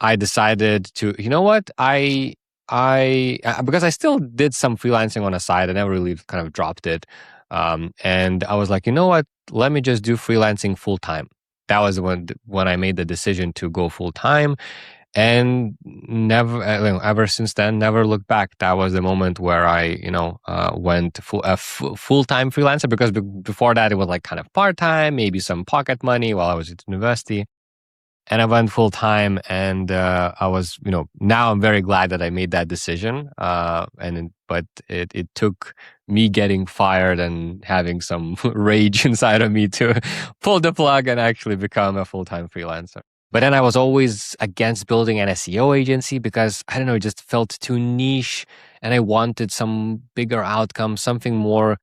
I decided to, you know what, because I still did some freelancing on the side. I never really kind of dropped it. And I was like, you know what, let me just do freelancing full time. That was when I made the decision to go full time, and never, ever since then, never looked back. That was the moment where I, went full time freelancer, because before that it was like kind of part time, maybe some pocket money while I was at university. And I went full time, and I was, now I'm very glad that I made that decision. But it took me getting fired and having some rage inside of me to pull the plug and actually become a full time freelancer. But then I was always against building an SEO agency because, I don't know, it just felt too niche, and I wanted some bigger outcome, something more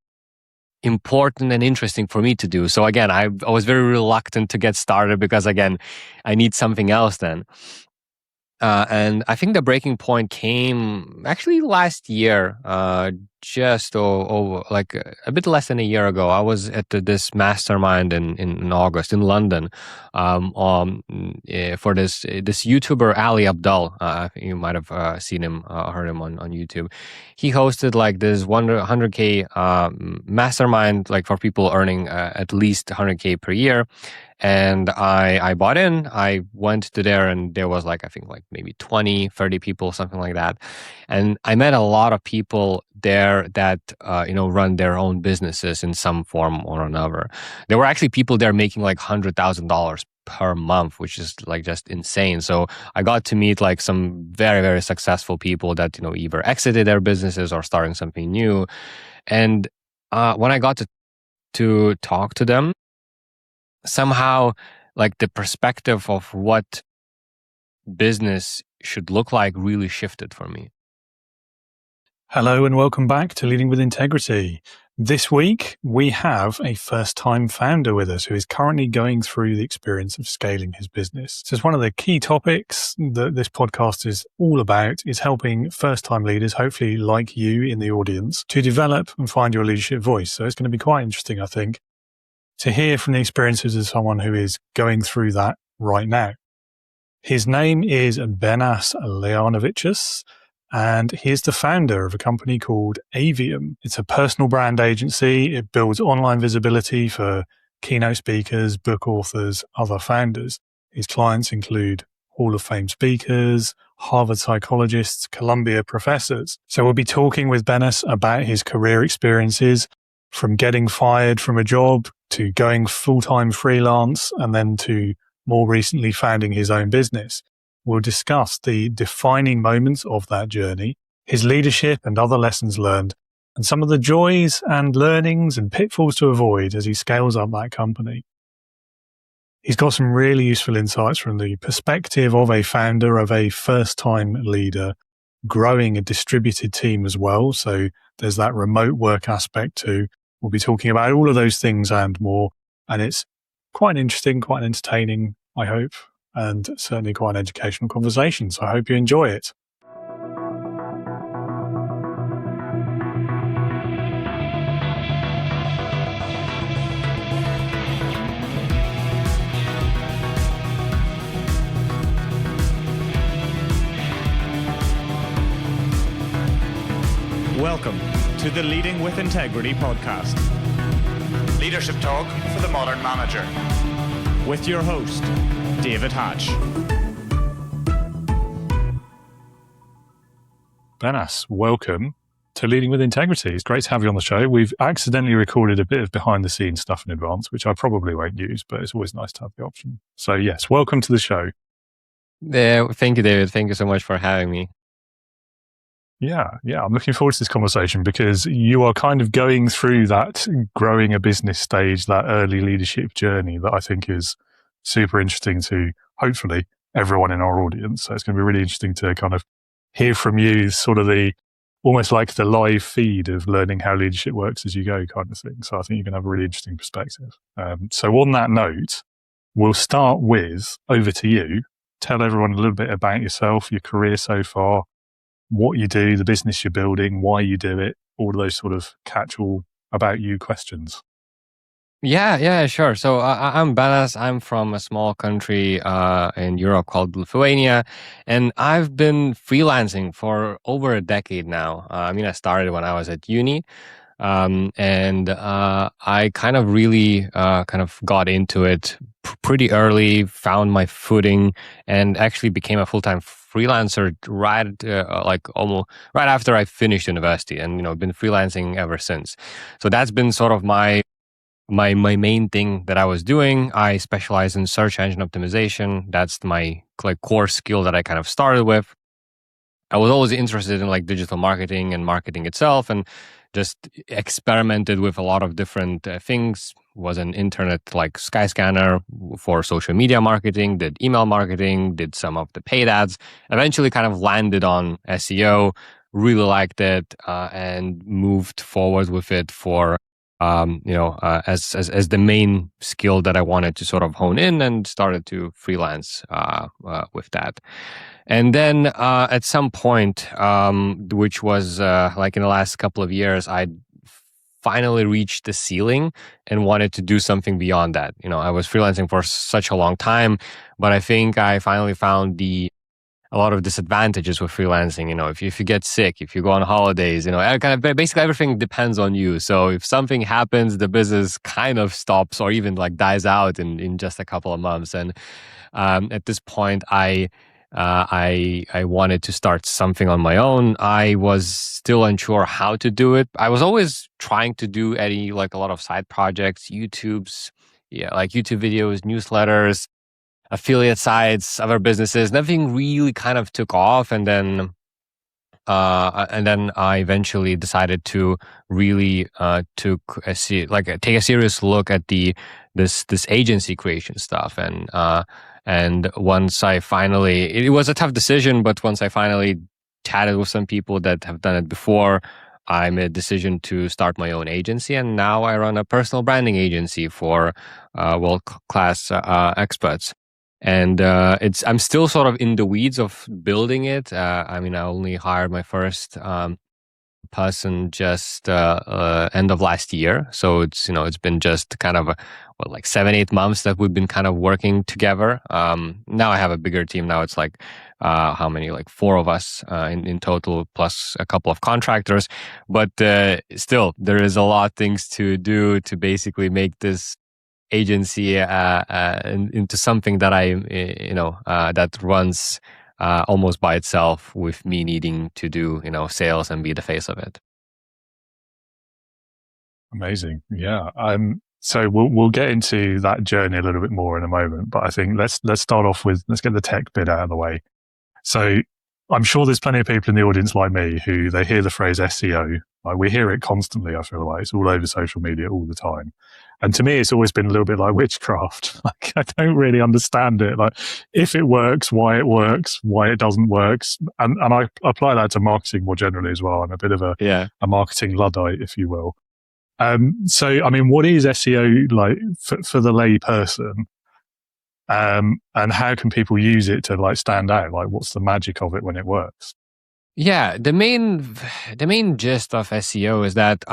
important and interesting for me to do. So again, I was very reluctant to get started because, again, I need something else then. And I think the breaking point came actually last year, just like a bit less than a year ago. I was at this mastermind in August in London, for this YouTuber Ali Abdaal. You might have seen him, heard him on YouTube. He hosted like this 100K mastermind, like for people earning at least 100K per year. And I bought in. I went to there, and there was like, I think like maybe 20, 30 people, something like that. And I met a lot of people there that, run their own businesses in some form or another. There were actually people there making like $100,000 per month, which is like just insane. So I got to meet like some very, very successful people that, either exited their businesses or starting something new. And when I got to talk to them, somehow like the perspective of what business should look like really shifted for me. Hello and welcome back to Leading with Integrity. This week, we have a first-time founder with us who is currently going through the experience of scaling his business. So it's one of the key topics that this podcast is all about, is helping first-time leaders, hopefully like you in the audience, to develop and find your leadership voice. So it's going to be quite interesting, I think, to hear from the experiences of someone who is going through that right now. His name is Benas Leonavicius, and he is the founder of a company called Avium. It's a personal brand agency. It builds online visibility for keynote speakers, book authors, other founders. His clients include Hall of Fame speakers, Harvard psychologists, Columbia professors. So we'll be talking with Benas about his career experiences, from getting fired from a job to going full-time freelance, and then to more recently founding his own business. We'll discuss the defining moments of that journey, his leadership and other lessons learned, and some of the joys and learnings and pitfalls to avoid as he scales up that company. He's got some really useful insights from the perspective of a founder, of a first-time leader, growing a distributed team as well. So there's that remote work aspect too. We'll be talking about all of those things and more. And it's quite interesting, quite entertaining, I hope, and certainly quite an educational conversation. So I hope you enjoy it. Welcome to the Leading with Integrity podcast. Leadership talk for the modern manager. With your host, David Hatch. Benas, welcome to Leading with Integrity. It's great to have you on the show. We've accidentally recorded a bit of behind the scenes stuff in advance, which I probably won't use, but it's always nice to have the option. So yes, welcome to the show. Thank you, David. Thank you so much for having me. Yeah. I'm looking forward to this conversation because you are kind of going through that growing a business stage, that early leadership journey that I think is super interesting to hopefully everyone in our audience. So it's going to be really interesting to kind of hear from you, sort of the almost like the live feed of learning how leadership works as you go kind of thing. So I think you're going to have a really interesting perspective. So on that note, we'll start with, over to you. Tell everyone a little bit about yourself, your career so far, what you do, the business you're building, why you do it, all of those sort of catch-all about you questions. Yeah, sure. So I'm Benas. I'm from a small country in Europe called Lithuania, and I've been freelancing for over a decade now. I started when I was at uni, and I kind of really kind of got into it pretty early, found my footing, and actually became a full-time freelancer like almost right after I finished university, and been freelancing ever since. So that's been sort of my main thing that I was doing. I specialize in search engine optimization. That's my like core skill that I kind of started with. I was always interested in like digital marketing and marketing itself, and just experimented with a lot of different things. Was an internet like Skyscanner for social media marketing, did email marketing, did some of the paid ads. Eventually, kind of landed on SEO. Really liked it, and moved forward with it for as the main skill that I wanted to sort of hone in, and started to freelance with that. And then at some point, which was like in the last couple of years, I finally reached the ceiling and wanted to do something beyond that. I was freelancing for such a long time, but I think I finally found a lot of disadvantages with freelancing. If you get sick, if you go on holidays, kind of basically everything depends on you. So if something happens, the business kind of stops or even like dies out in just a couple of months. And at this point, I wanted to start something on my own. I was still unsure how to do it. I was always trying to do a lot of side projects, like YouTube videos, newsletters, affiliate sites, other businesses. Nothing really kind of took off, and then I eventually decided to really take a serious look at this agency creation stuff. And once I finally, it was a tough decision, but once I finally chatted with some people that have done it before, I made a decision to start my own agency, and now I run a personal branding agency for world-class experts. And I'm still sort of in the weeds of building it. I only hired my first person just end of last year, so it's been just kind of like 7-8 months that we've been kind of working together. Now I have a bigger team. Now it's like how many, like 4 of us in total, plus a couple of contractors. But still, there is a lot of things to do to basically make this agency into something that that runs almost by itself, with me needing to do sales and be the face of it. Amazing. Yeah. So we'll get into that journey a little bit more in a moment, but I think let's start off with, let's get the tech bit out of the way. So I'm sure there's plenty of people in the audience like me who they hear the phrase SEO. Like, we hear it constantly. I feel like it's all over social media all the time. And to me, it's always been a little bit like witchcraft. Like, I don't really understand it. Like, if it works, why it doesn't work. And I apply that to marketing more generally as well. I'm a bit of a marketing Luddite, if you will. So, what is SEO like for the lay person? And how can people use it to like stand out? Like, what's the magic of it when it works? Yeah, the main gist of SEO is that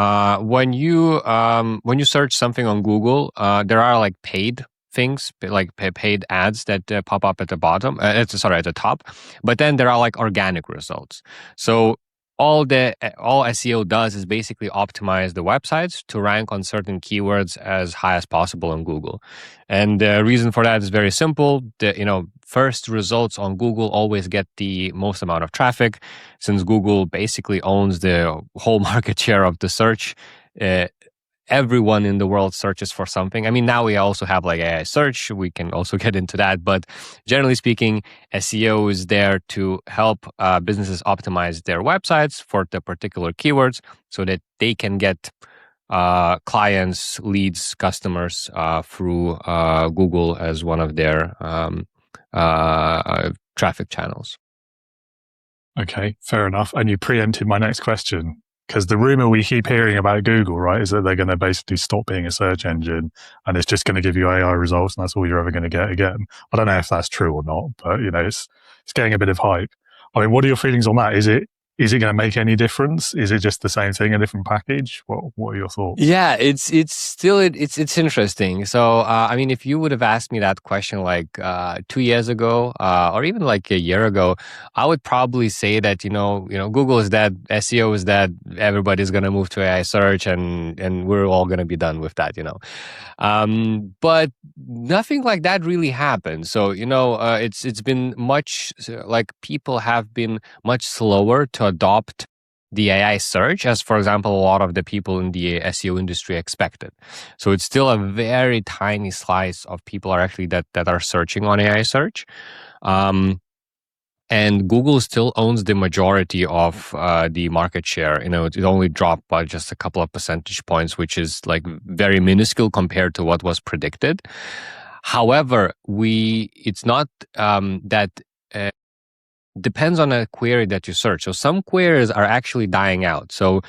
when you search something on Google, there are like paid things, like paid ads that pop up at the bottom. At the top, but then there are like organic results. So all SEO does is basically optimize the websites to rank on certain keywords as high as possible on Google. And the reason for that is very simple. First results on Google always get the most amount of traffic, since Google basically owns the whole market share of the search. Everyone in the world searches for something. Now we also have like AI search. We can also get into that. But generally speaking, SEO is there to help businesses optimize their websites for the particular keywords, so that they can get clients, leads, customers through Google as one of their traffic channels. Okay, fair enough. And you preempted my next question, because the rumor we keep hearing about Google, right, is that they're going to basically stop being a search engine and it's just going to give you AI results and that's all you're ever going to get again. I don't know if that's true or not, but it's getting a bit of hype. What are your feelings on that? Is it Is it going to make any difference? Is it just the same thing, a different package? What are your thoughts? Yeah, it's still it's interesting. So I mean, if you would have asked me that question like 2 years ago, or even like a year ago, I would probably say that Google is dead, SEO is dead, everybody's gonna move to AI search, and we're all gonna be done with that. But nothing like that really happened. So it's been much like people have been much slower to adopt the AI search, as for example, a lot of the people in the SEO industry expected. So it's still a very tiny slice of people are actually that are searching on AI search. And Google still owns the majority of the market share. It only dropped by just a couple of percentage points, which is like very minuscule compared to what was predicted. However, it's not that depends on a query that you search. So some queries are actually dying out. So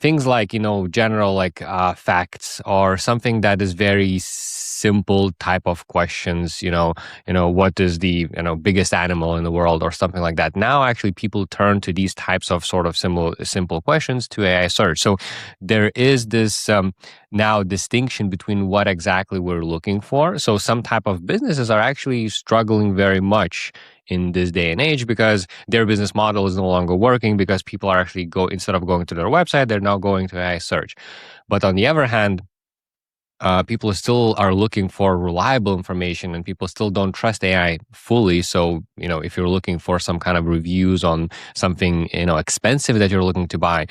things like, general like facts, or something that is very simple type of questions, what is the biggest animal in the world, or something like that. Now actually people turn to these types of sort of simple questions to AI search. So there is this now distinction between what exactly we're looking for. So some type of businesses are actually struggling very much in this day and age because their business model is no longer working, because people are actually instead of going to their website, they're now going to AI search. But on the other hand, people still are looking for reliable information, and people still don't trust AI fully. So, if you're looking for some kind of reviews on something, expensive that you're looking to buy,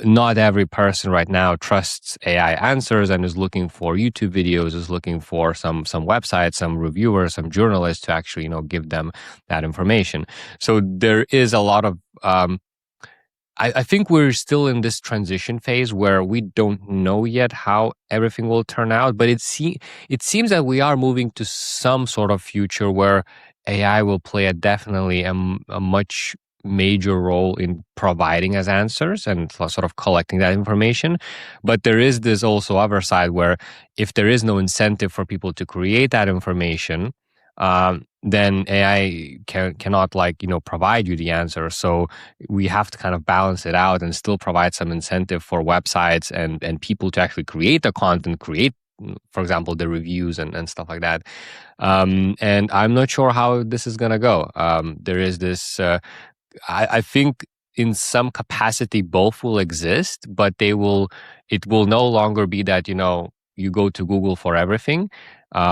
not every person right now trusts AI answers and is looking for YouTube videos, is looking for some websites, some reviewers, some journalists to actually, give them that information. So there is a lot of, I think we're still in this transition phase where we don't know yet how everything will turn out, but it seems that we are moving to some sort of future where AI will play definitely a much major role in providing us answers and sort of collecting that information. But there is this also other side where if there is no incentive for people to create that information, then AI cannot provide you the answer. So we have to kind of balance it out and still provide some incentive for websites and people to actually create the content, create, for example, the reviews and stuff like that. And I'm not sure how this is going to go. There is this, I think in some capacity, both will exist, but it will no longer be that, you go to Google for everything.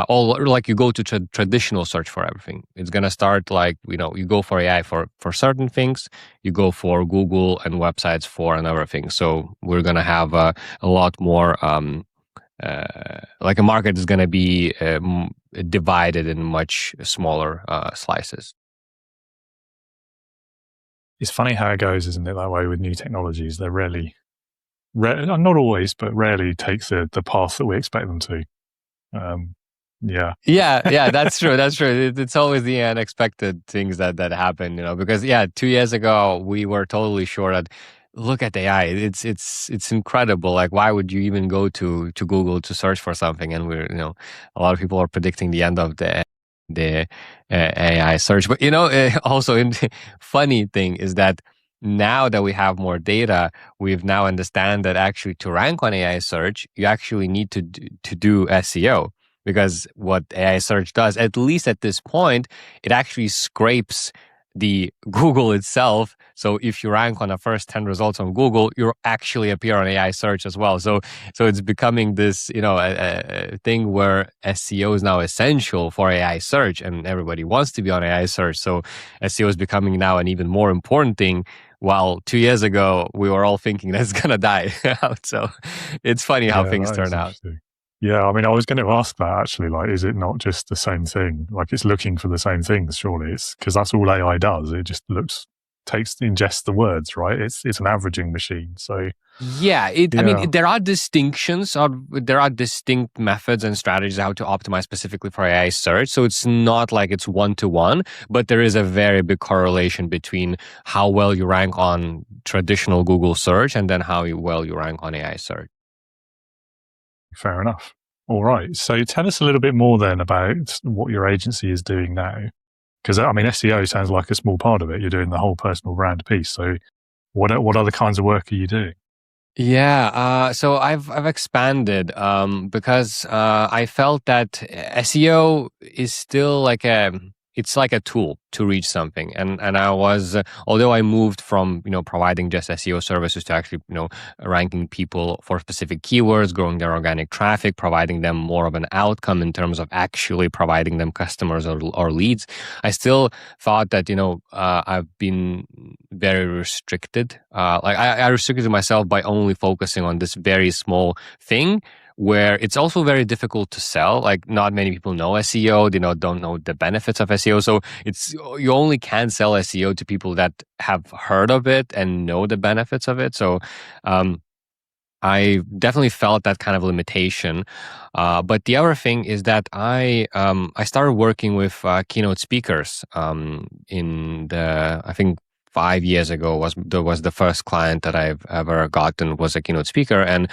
Or like you go to traditional search for everything. It's going to start like, you go for AI for certain things, you go for Google and websites for another thing. So we're going to have a lot more, like a market is going to be divided in much smaller slices. It's funny how it goes, isn't it, that way with new technologies? They're not always, but rarely takes the path that we expect them to. Yeah, that's true. That's true. It's always the unexpected things that happen, because 2 years ago we were totally sure that look at AI, it's incredible. Like, why would you even go to Google to search for something? And we're, a lot of people are predicting the end of the AI search. But also, funny thing is that now that we have more data, we've now understand that actually to rank on AI search, you actually need to do SEO. Because what AI search does, at least at this point, it actually scrapes the Google itself. So if you rank on the first 10 results on Google, you actually appear on AI search as well. So it's becoming this, a thing where SEO is now essential for AI search, and everybody wants to be on AI search. So SEO is becoming now an even more important thing. While 2 years ago, we were all thinking that's going to die out. So it's funny how things turn out. Yeah, I mean, I was going to ask that actually, like, is it not just the same thing? Like, it's looking for the same things, surely. It's because that's all AI does. It just ingests the words, right? It's an averaging machine. So I mean, there are distinctions, or there are distinct methods and strategies how to optimize specifically for AI search. So it's not like it's one-to-one, but there is a very big correlation between how well you rank on traditional Google search and then how well you rank on AI search. Fair enough. All right. So tell us a little bit more then about what your agency is doing now. Because, I mean, SEO sounds like a small part of it. You're doing the whole personal brand piece. So What other kinds of work are you doing? Yeah, so I've expanded because I felt that SEO is still it's like a tool to reach something, and I was although I moved from providing just SEO services to actually ranking people for specific keywords, growing their organic traffic, providing them more of an outcome in terms of actually providing them customers or leads. I still thought that I've been very restricted. I restricted myself by only focusing on this very small thing where it's also very difficult to sell. Like not many people know SEO, don't know the benefits of SEO. So you only can sell SEO to people that have heard of it and know the benefits of it. So I definitely felt that kind of limitation. But the other thing is that I started working with keynote speakers I think 5 years ago was the first client that I've ever gotten was a keynote speaker, and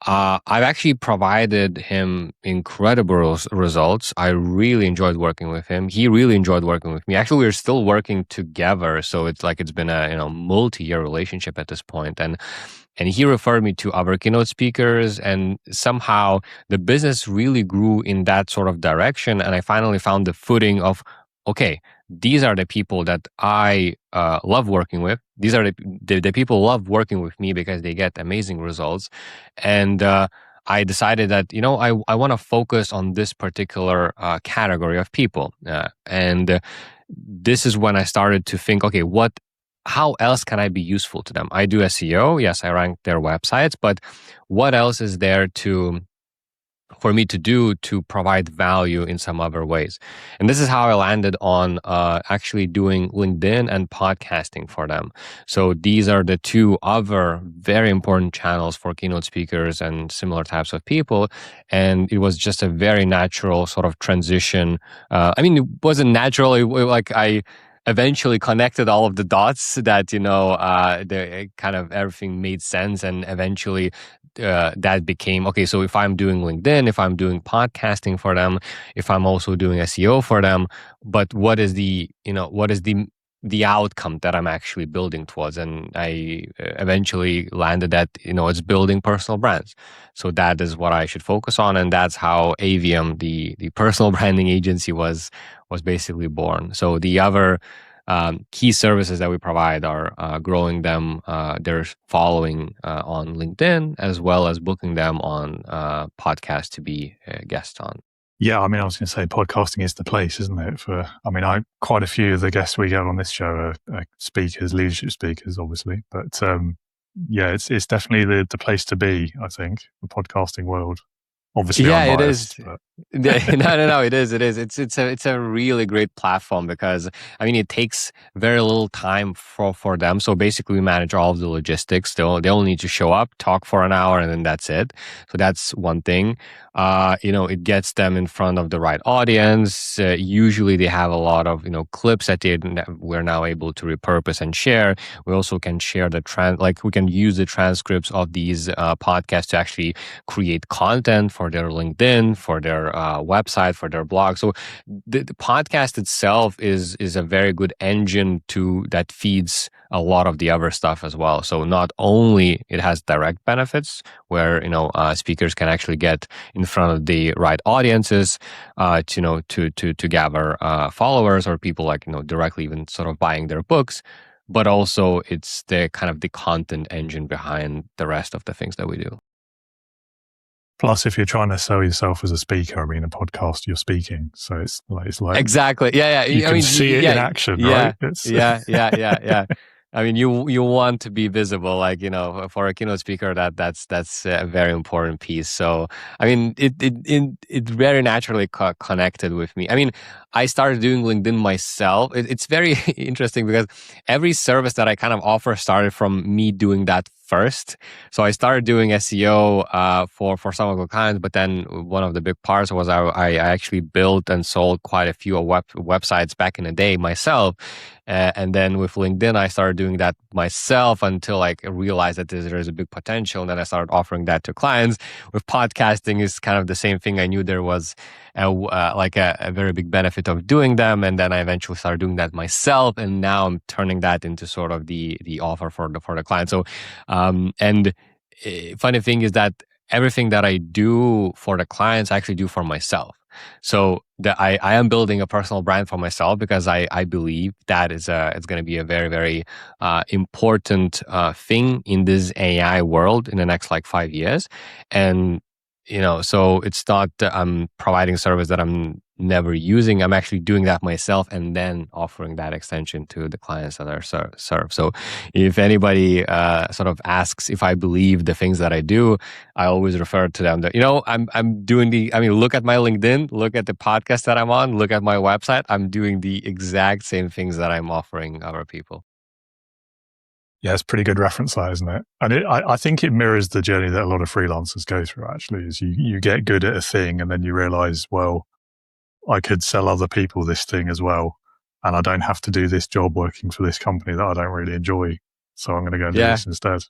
I've actually provided him incredible results. I really enjoyed working with him. He really enjoyed working with me. Actually, we're still working together, so it's been a multi-year relationship at this point, and he referred me to other keynote speakers, and somehow the business really grew in that sort of direction. And I finally found the footing of, okay, these are the people that I love working with. These are the people love working with me because they get amazing results. And I decided that, I want to focus on this particular category of people. And this is when I started to think, okay, how else can I be useful to them? I do SEO. Yes, I rank their websites, but what else is there for me to do to provide value in some other ways? And this is how I landed on actually doing LinkedIn and podcasting for them. So these are the two other very important channels for keynote speakers and similar types of people. And it was just a very natural sort of transition. It wasn't natural. I eventually connected all of the dots that, the kind of everything made sense. And eventually that became, okay, so if I'm doing LinkedIn, if I'm doing podcasting for them, if I'm also doing SEO for them, but what is the outcome that I'm actually building towards? And I eventually landed at, it's building personal brands. So that is what I should focus on. And that's how Avium, the personal branding agency was basically born. So the other key services that we provide are growing them, their following on LinkedIn, as well as booking them on podcasts to be a guest on. Yeah, I was going to say podcasting is the place, isn't it? Quite a few of the guests we get on this show are speakers, leadership speakers, obviously. But it's definitely the place to be, I think, the podcasting world. Obviously, yeah, I'm biased, it is. No, it is. It's a really great platform because it takes very little time for them. So basically, we manage all of the logistics. They only need to show up, talk for an hour, and then that's it. So that's one thing. It gets them in front of the right audience. Usually, they have a lot of clips that we're now able to repurpose and share. We also can share we can use the transcripts of these podcasts to actually create content for their LinkedIn, for their website, for their blog. So the podcast itself is a very good engine that feeds a lot of the other stuff as well. So not only it has direct benefits where speakers can actually get in front of the right audiences to gather followers or people directly even sort of buying their books, but also it's the kind of the content engine behind the rest of the things that we do. Plus, if you're trying to sell yourself as a speaker, a podcast, you're speaking. So it's like exactly, yeah. You can see it in action, right? Yeah. You want to be visible, for a keynote speaker. That's a very important piece. So, it very naturally connected with me. I started doing LinkedIn myself. It's very interesting because every service that I kind of offer started from me doing that first. So I started doing SEO for some of the clients, but then one of the big parts was I actually built and sold quite a few websites back in the day myself. And then with LinkedIn, I started doing that myself until I realized that there's a big potential. And then I started offering that to clients. With podcasting, is kind of the same thing. I knew there was a very big benefit of doing them. And then I eventually started doing that myself. And now I'm turning that into sort of the offer for the client. So, funny thing is that everything that I do for the clients, I actually do for myself. So I am building a personal brand for myself because I believe that it's going to be a very, very important thing in this AI world in the next 5 years. And, so it's not that I'm providing a service that I'm never using. I'm actually doing that myself and then offering that extension to the clients that are served. So if anybody sort of asks if I believe the things that I do, I always refer to them that, I'm doing look at my LinkedIn, look at the podcast that I'm on, look at my website. I'm doing the exact same things that I'm offering other people. Yeah, it's pretty good reference there, isn't it? And I think it mirrors the journey that a lot of freelancers go through, actually, is you get good at a thing and then you realize, well, I could sell other people this thing as well. And I don't have to do this job working for this company that I don't really enjoy. So I'm going to go and do this instead.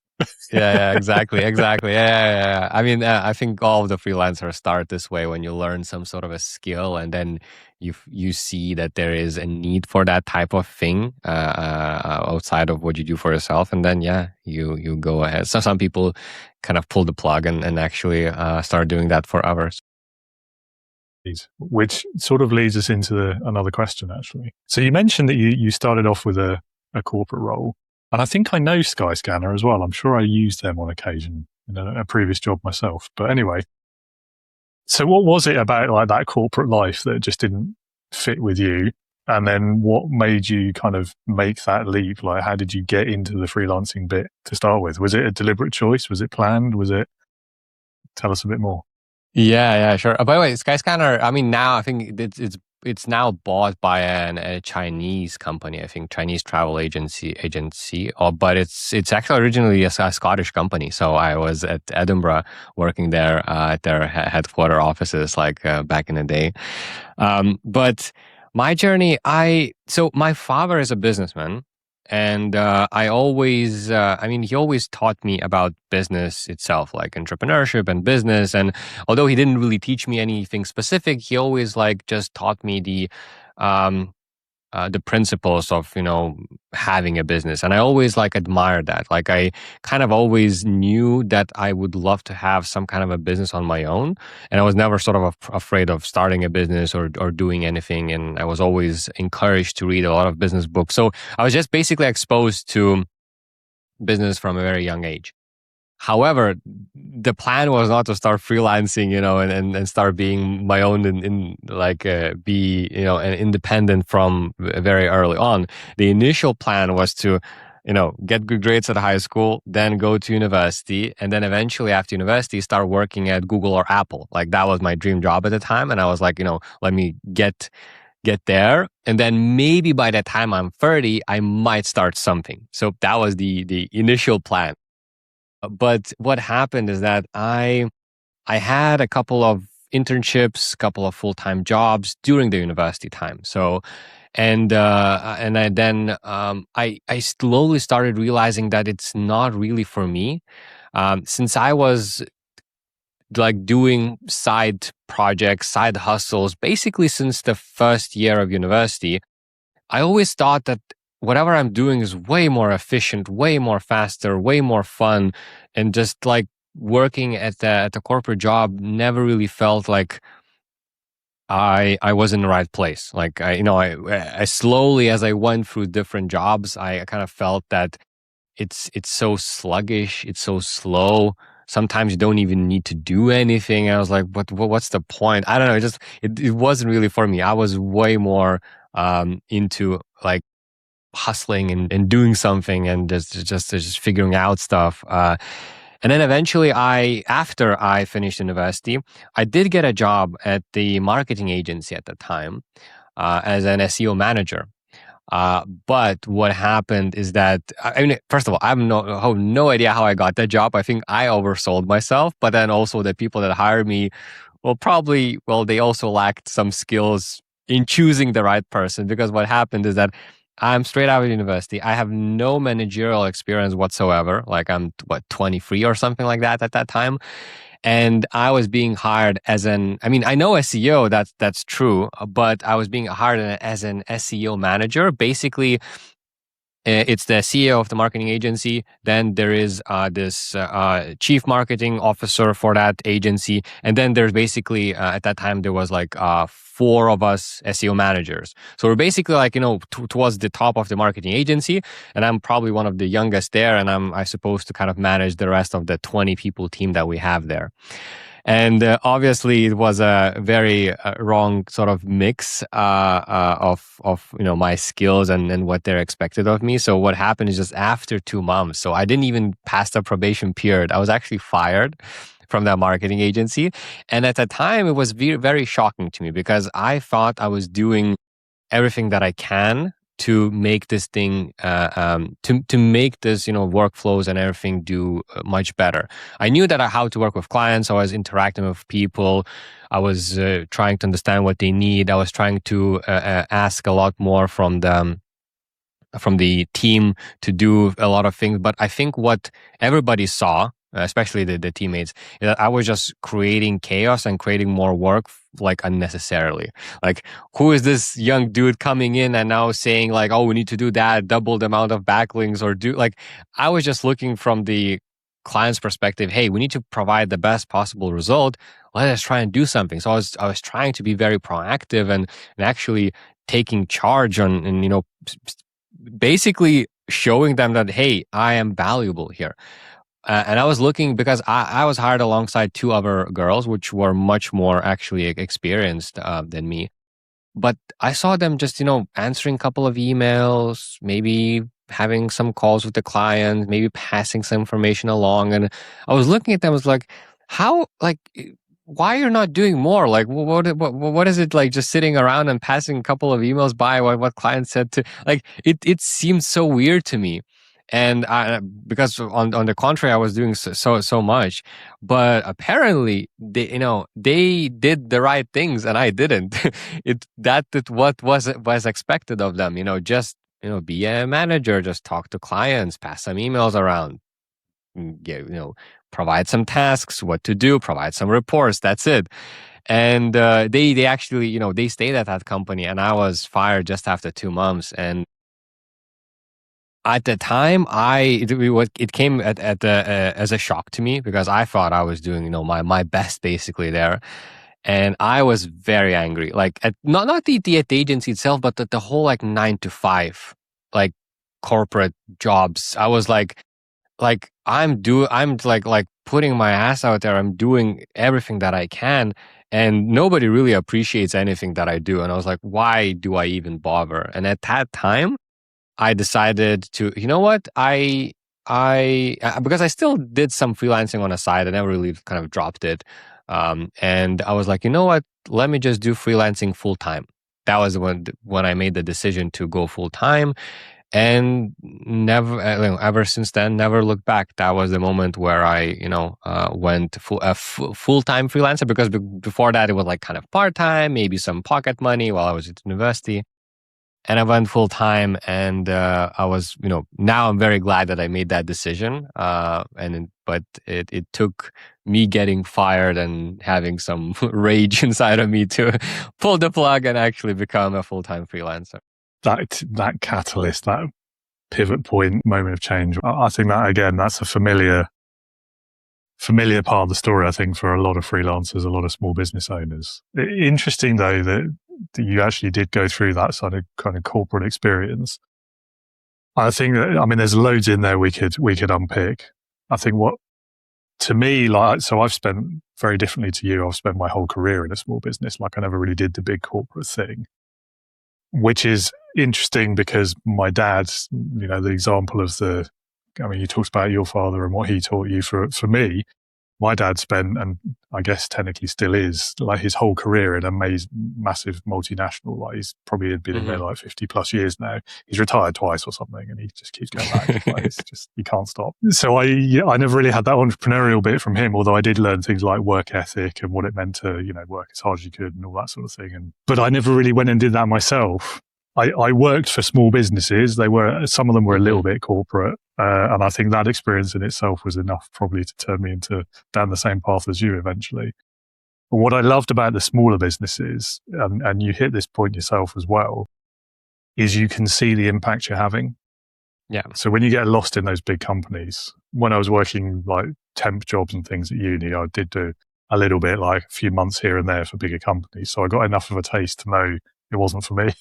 Yeah, exactly. Yeah. I think all of the freelancers start this way when you learn some sort of a skill and then you see that there is a need for that type of thing outside of what you do for yourself. And then, you go ahead. So some people kind of pull the plug and actually start doing that for others. Which sort of leads us into another question, actually. So you mentioned that you started off with a corporate role. And I think I know Skyscanner as well. I'm sure I used them on occasion in a previous job myself. But anyway, so what was it about that corporate life that just didn't fit with you? And then what made you kind of make that leap? How did you get into the freelancing bit to start with? Was it a deliberate choice? Was it planned? Tell us a bit more. Yeah, sure. By the way, Skyscanner, now I think it's now bought by a Chinese company, I think Chinese travel agency. But it's actually originally a Scottish company. So I was at Edinburgh working there at their headquarter offices back in the day. But my journey, so my father is a businessman. And I always, he always taught me about business itself, like entrepreneurship and business. And although he didn't really teach me anything specific, he always just taught me the principles of, having a business. And I always admired that. I kind of always knew that I would love to have some kind of a business on my own. And I was never sort of afraid of starting a business or doing anything. And I was always encouraged to read a lot of business books. So I was just basically exposed to business from a very young age. However, the plan was not to start freelancing, and start being my own and be, an independent from very early on. The initial plan was to, get good grades at high school, then go to university, and then eventually after university, start working at Google or Apple. That was my dream job at the time. And I was let me get there. And then maybe by the time I'm 30, I might start something. So that was the initial plan. But what happened is that I had a couple of internships, a couple of full-time jobs during the university time. So, and I slowly started realizing that it's not really for me. Since I was doing side projects, side hustles, basically since the first year of university, I always thought that whatever I'm doing is way more efficient, way more faster, way more fun. And just working at the corporate job never really felt like I was in the right place. I slowly, as I went through different jobs, I kind of felt that it's so sluggish, it's so slow. Sometimes you don't even need to do anything. I was like, what's the point? I don't know. It wasn't really for me. I was way more into hustling and doing something and just figuring out stuff. And then eventually after I finished university, I did get a job at the marketing agency at the time as an SEO manager. But what happened is that, first of all, I have no idea how I got that job. I think I oversold myself, but then also the people that hired me, they also lacked some skills in choosing the right person, because what happened is that I'm straight out of university. I have no managerial experience whatsoever. Like I'm 23 or something like that at that time. And I was being hired I know SEO, that's true, but I was being hired as an SEO manager. Basically, it's the CEO of the marketing agency. Then there is this chief marketing officer for that agency. And then there's basically, at that time, there was like 4 of us SEO managers. So we're basically like, towards the top of the marketing agency. And I'm probably one of the youngest there. And I'm supposed to kind of manage the rest of the 20 people team that we have there. And obviously, it was a very wrong sort of mix of my skills and what they're expected of me. So what happened is just after 2 months, so I didn't even pass the probation period. I was actually fired from that marketing agency. And at the time, it was very, very shocking to me because I thought I was doing everything that I can to make this thing, to make this, workflows and everything do much better. I knew that how to work with clients. I was interacting with people. I was trying to understand what they need. I was trying to ask a lot more from the team to do a lot of things. But I think what everybody saw, especially the teammates, is that I was just creating chaos and creating more work like unnecessarily. Like, who is this young dude coming in and now saying like, oh, we need to do that, double the amount of backlinks, or do like, I was just looking from the client's perspective. Hey, we need to provide the best possible result. Let us try and do something. So I was trying to be very proactive and actually taking charge and basically showing them that, hey, I am valuable here. And I was looking because I was hired alongside 2 other girls, which were much more actually experienced than me. But I saw them just, answering a couple of emails, maybe having some calls with the client, maybe passing some information along. And I was looking at them, I was like, why you're not doing more? Like, what is it like just sitting around and passing a couple of emails by what clients said to, like, it seemed so weird to me. And because on the contrary, I was doing so much, but apparently they did the right things and I didn't. What was expected of them. Just be a manager, just talk to clients, pass some emails around, provide some tasks, what to do, provide some reports. That's it. And they actually they stayed at that company, and I was fired just after 2 months. And at the time, it came as a shock to me because I thought I was doing my best basically there, and I was very angry. Like not the agency itself, but the whole like 9 to 5 like corporate jobs. I was like I'm putting my ass out there. I'm doing everything that I can, and nobody really appreciates anything that I do. And I was like, why do I even bother? And at that time, I decided to, because I still did some freelancing on the side. I never really kind of dropped it. And I was like, you know what? Let me just do freelancing full time. That was when I made the decision to go full time, and never, ever since then, never looked back. That was the moment where I, went full time freelancer, because before that it was like kind of part time, maybe some pocket money while I was at university. And I went full time, and I was, now I'm very glad that I made that decision. But it took me getting fired and having some rage inside of me to pull the plug and actually become a full time freelancer. That catalyst, that pivot point, moment of change. I think that again, that's a familiar part of the story. I think for a lot of freelancers, a lot of small business owners. Interesting though that you actually did go through that sort of kind of corporate experience. I think that, there's loads in there we could unpick. I think what, to me, so I've spent very differently to you. I've spent my whole career in a small business. Like I never really did the big corporate thing, which is interesting because my dad, the example of you talked about your father and what he taught you. For me, my dad spent, and I guess technically still is, like his whole career in a massive multinational. Like he's probably been in there like 50 plus years now. He's retired twice or something, and he just keeps going back. Like it's just, you can't stop. So I never really had that entrepreneurial bit from him, although I did learn things like work ethic and what it meant to, work as hard as you could and all that sort of thing. But I never really went and did that myself. I worked for small businesses. Some of them were a little bit corporate. And I think that experience in itself was enough probably to turn me down the same path as you eventually. But what I loved about the smaller businesses, and you hit this point yourself as well, is you can see the impact you're having. Yeah. So when you get lost in those big companies, when I was working like temp jobs and things at uni, I did do a little bit, like a few months here and there for bigger companies. So I got enough of a taste to know it wasn't for me.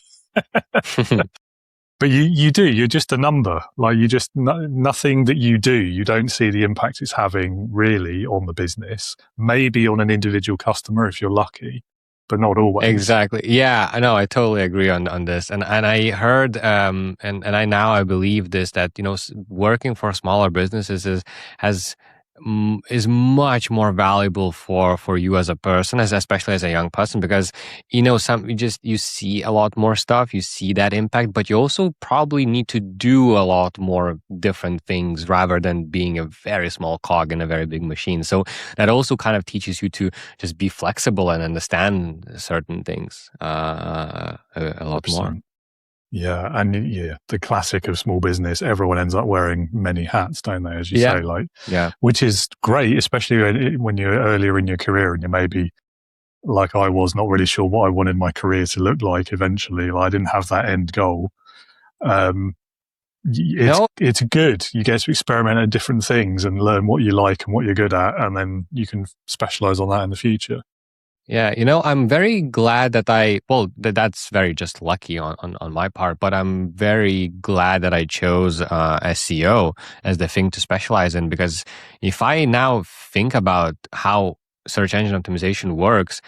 But you're just a number. Like nothing that you do, you don't see the impact it's having really on the business. Maybe on an individual customer if you're lucky, but not always. Exactly. Yeah, I know. I totally agree on this. And I heard and I believe this, that working for smaller businesses is much more valuable for you as a person, especially as a young person, because you see a lot more stuff, you see that impact, but you also probably need to do a lot more different things rather than being a very small cog in a very big machine. So that also kind of teaches you to just be flexible and understand certain things a lot 100%. more. Yeah, and the classic of small business, everyone ends up wearing many hats, don't they, as you say, which is great, especially when you're earlier in your career and you maybe, like I was, not really sure what I wanted my career to look like eventually. I didn't have that end goal. It's good. You get to experiment at different things and learn what you like and what you're good at, and then you can specialize on that in the future. Yeah, I'm very glad that that's very just lucky on my part, but I'm very glad that I chose SEO as the thing to specialize in, because if I now think about how search engine optimization works,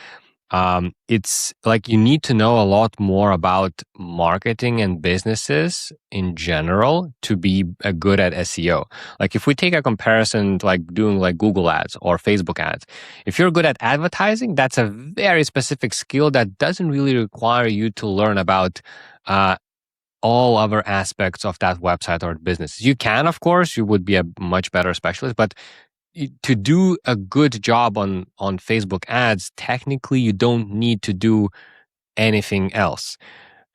it's like you need to know a lot more about marketing and businesses in general to be good at SEO. Like if we take a comparison, like doing like Google ads or Facebook ads, if you're good at advertising, that's a very specific skill that doesn't really require you to learn about all other aspects of that website or business. You can, of course, you would be a much better specialist, but to do a good job on Facebook ads, technically you don't need to do anything else.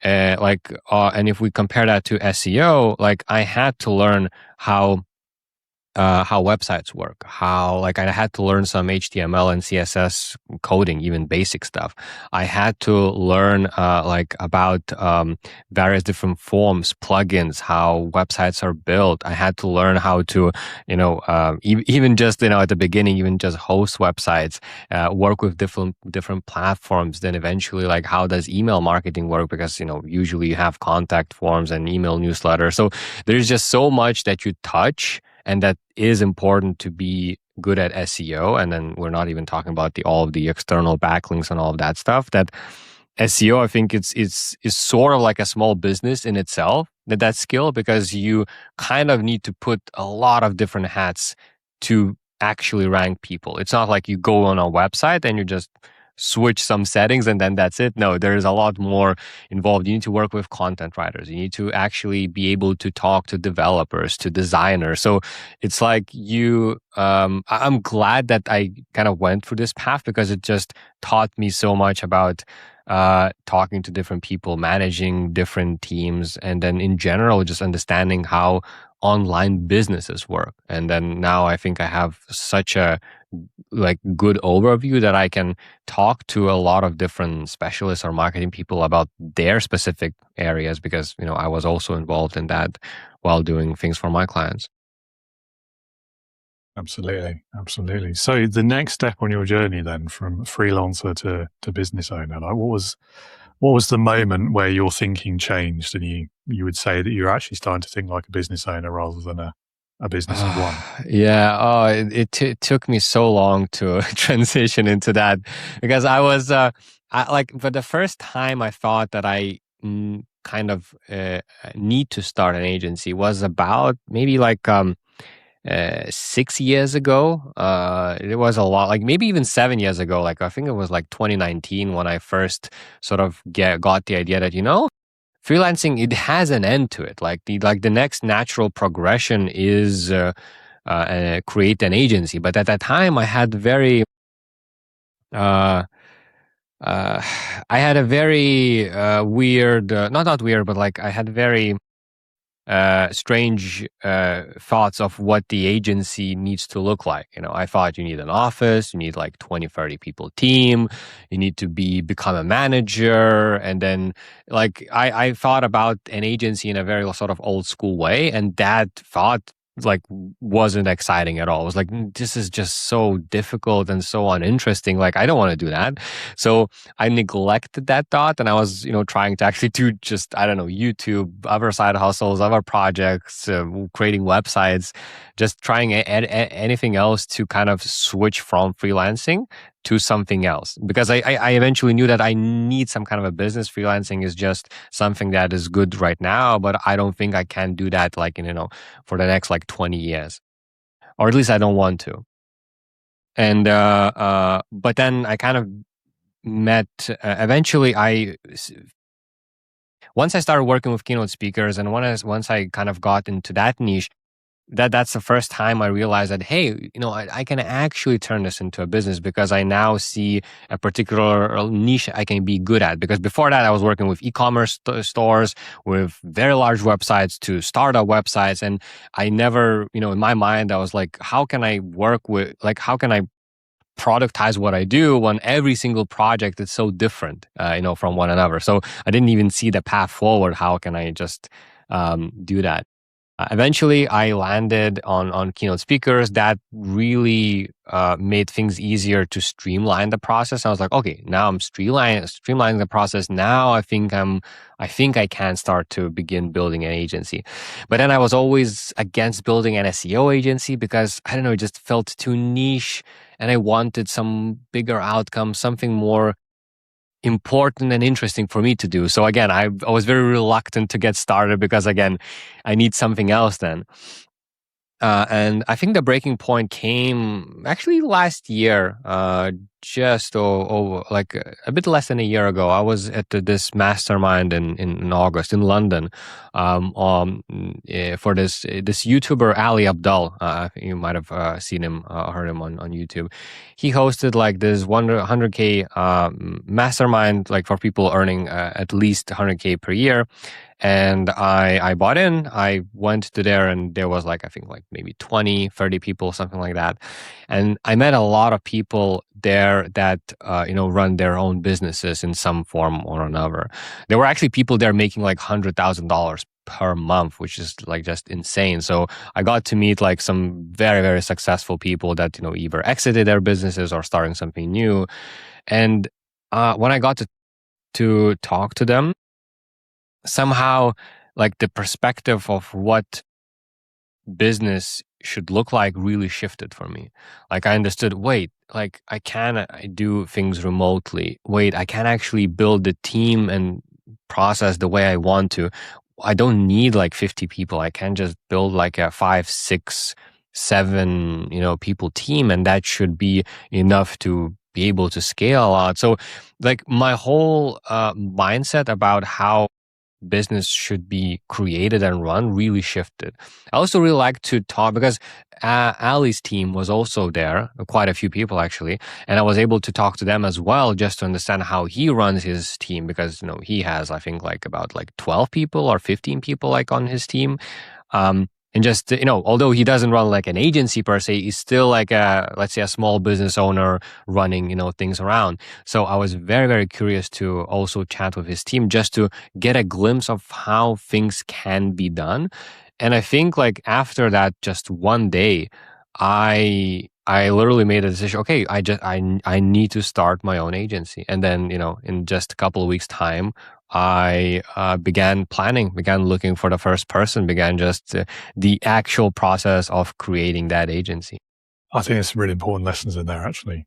And if we compare that to SEO, like I had to learn how websites work, I had to learn some HTML and CSS coding, even basic stuff. I had to learn about various different forms, plugins, how websites are built. I had to learn how to, even just, at the beginning, even just host websites, work with different platforms. Then eventually, like, how does email marketing work? Because, usually you have contact forms and email newsletters. So there's just so much that you touch, and that is important to be good at SEO. And then we're not even talking about all of the external backlinks and all of that stuff. That SEO, I think it's sort of like a small business in itself, that skill, because you kind of need to put a lot of different hats to actually rank people. It's not like you go on a website and you just switch some settings and then that's it. No, there's a lot more involved. You need to work with content writers. You need to actually be able to talk to developers, to designers. So it's like I'm glad that I kind of went through this path, because it just taught me so much about talking to different people, managing different teams, and then in general, just understanding how online businesses work. And then now I think I have such a good overview that I can talk to a lot of different specialists or marketing people about their specific areas, because I was also involved in that while doing things for my clients. Absolutely. So the next step on your journey then, from freelancer to business owner, like what was the moment where your thinking changed and you would say that you're actually starting to think like a business owner rather than a business of one? Yeah. Oh, it took me so long to transition into that, because I was for the first time I thought that I kind of need to start an agency was about maybe 6 years ago. It was a lot, maybe even 7 years ago. I think it was 2019 when I first sort of got the idea that, freelancing, it has an end to it. The next natural progression is create an agency. But at that time, I had very I had a very weird, not weird, but like I had very strange thoughts of what the agency needs to look like. I thought you need an office, you need like 20, 30 people team, you need to become a manager. And then like I thought about an agency in a very sort of old school way. And that thought like wasn't exciting at all. It was like, this is just so difficult and so uninteresting. Like, I don't want to do that. So I neglected that thought, and I was, trying to actually do just, I don't know, YouTube, other side hustles, other projects, creating websites, just trying anything else to kind of switch from freelancing to something else. Because I eventually knew that I need some kind of a business. Freelancing is just something that is good right now, but I don't think I can do that like, for the next like 20 years. Or at least I don't want to. And, but then I kind of met, eventually once I started working with keynote speakers and once I kind of got into that niche, that's the first time I realized that, hey, I can actually turn this into a business because I now see a particular niche I can be good at. Because before that, I was working with e-commerce stores, with very large websites to startup websites. And I never, in my mind, I was like, how can I productize what I do when every single project is so different, from one another. So I didn't even see the path forward. How can I just do that? Eventually, I landed on keynote speakers. That really made things easier to streamline the process. I was like, okay, now I'm streamlining the process. Now I think I can start to begin building an agency. But then I was always against building an SEO agency because I don't know, it just felt too niche, and I wanted some bigger outcome, something more important and interesting for me to do. So again, I was very reluctant to get started because again, I need something else then. And I think the breaking point came actually last year, just like a bit less than a year ago. I was at this mastermind in August in London, for this YouTuber Ali Abdal. You might have seen him, heard him on YouTube. He hosted like this 100K mastermind, like for people earning at least 100K per year. And I bought in. I went to there, and there was like, I think like maybe 20, 30 people, something like that. And I met a lot of people there that, run their own businesses in some form or another. There were actually people there making like $100,000 per month, which is like just insane. So I got to meet like some very, very successful people that, either exited their businesses or starting something new. And when I got to talk to them, somehow like the perspective of what business should look like really shifted for me. Like I understood, wait, like I do things remotely. Wait, I can actually build the team and process the way I want to. I don't need like 50 people. I can just build like a 5, 6, 7, people team, and that should be enough to be able to scale out. So like my whole mindset about how business should be created and run really shifted. I also really like to talk because Ali's team was also there, quite a few people actually, and I was able to talk to them as well just to understand how he runs his team because he has I think like about like 12 people or 15 people like on his team. And just, although he doesn't run like an agency per se, he's still like let's say a small business owner running, things around. So I was very, very curious to also chat with his team just to get a glimpse of how things can be done. And I think like after that, just one day, I literally made a decision. Okay, I need to start my own agency. And then, in just a couple of weeks' time, I began looking for the first person, began just the actual process of creating that agency. I think there's some really important lessons in there, actually.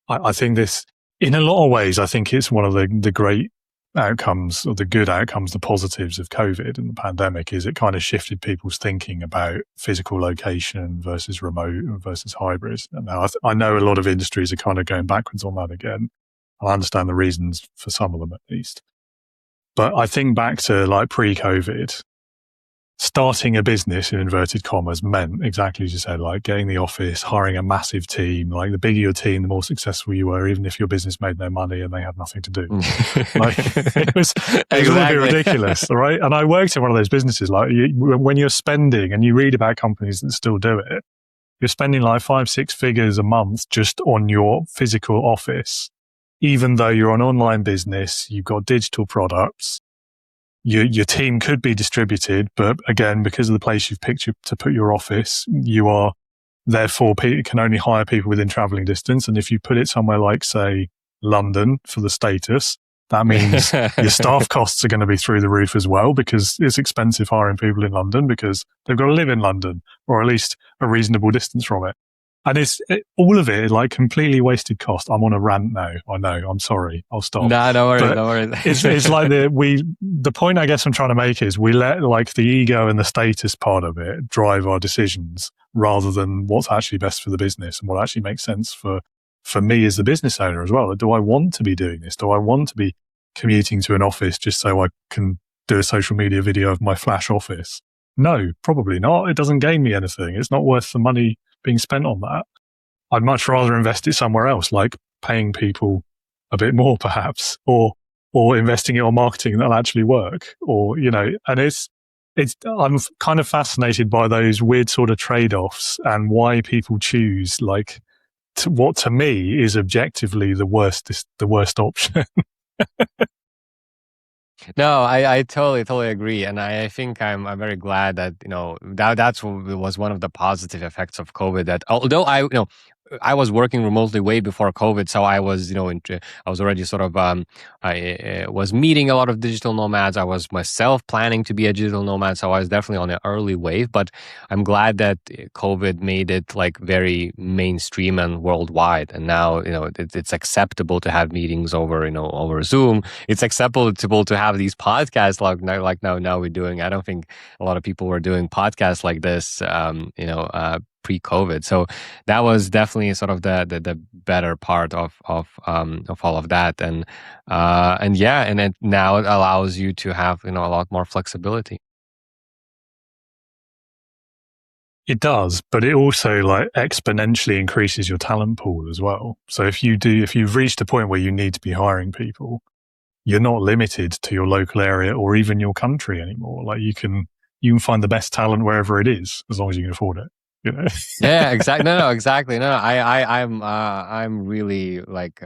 I think this, in a lot of ways, I think it's one of the great outcomes, or the good outcomes, the positives of COVID and the pandemic, is it kind of shifted people's thinking about physical location versus remote versus hybrid. And now I know a lot of industries are kind of going backwards on that again. I understand the reasons for some of them at least. But I think back to like pre-COVID, starting a business in inverted commas meant exactly as you said, like getting the office, hiring a massive team. Like the bigger your team, the more successful you were, even if your business made no money and they had nothing to do. Like it was all a bit ridiculous, right? And I worked in one of those businesses. Like when you're spending, and you read about companies that still do it, you're spending like 5-6 figures a month just on your physical office, even though you're an online business, you've got digital products. Your team could be distributed, but again, because of the place you've picked to put your office, you are therefore can only hire people within traveling distance. And if you put it somewhere like, say, London for the status, that means your staff costs are going to be through the roof as well, because it's expensive hiring people in London because they've got to live in London, or at least a reasonable distance from it. And all of it like completely wasted cost. I'm on a rant now. I know. I'm sorry. I'll stop. No, don't worry. But don't worry. it's like the point I guess I'm trying to make is we let like the ego and the status part of it drive our decisions rather than what's actually best for the business and what actually makes sense for me as the business owner as well. Do I want to be doing this? Do I want to be commuting to an office just so I can do a social media video of my flash office? No, probably not. It doesn't gain me anything. It's not worth the money being spent on that. I'd much rather invest it somewhere else, like paying people a bit more perhaps, or investing it on marketing that'll actually work, or, you know, and I'm kind of fascinated by those weird sort of trade-offs and why people choose like what to me is objectively the worst option. No, I totally agree, and I think I'm very glad that that's what was one of the positive effects of COVID. That although I was working remotely way before COVID, so I was I was already sort of I was meeting a lot of digital nomads. I was myself planning to be a digital nomad, so I was definitely on an early wave. But I'm glad that COVID made it like very mainstream and worldwide, and now it's acceptable to have meetings over Zoom. It's acceptable to have these podcasts like now we're doing. I don't think a lot of people were doing podcasts like this, pre-COVID. So that was definitely sort of the better part of all of that, and now it allows you to have a lot more flexibility. It does, but it also like exponentially increases your talent pool as well. So if you've reached a point where you need to be hiring people, you're not limited to your local area or even your country anymore. Like you can find the best talent wherever it is, as long as you can afford it. Yeah, exactly. No, exactly. No, I'm really like,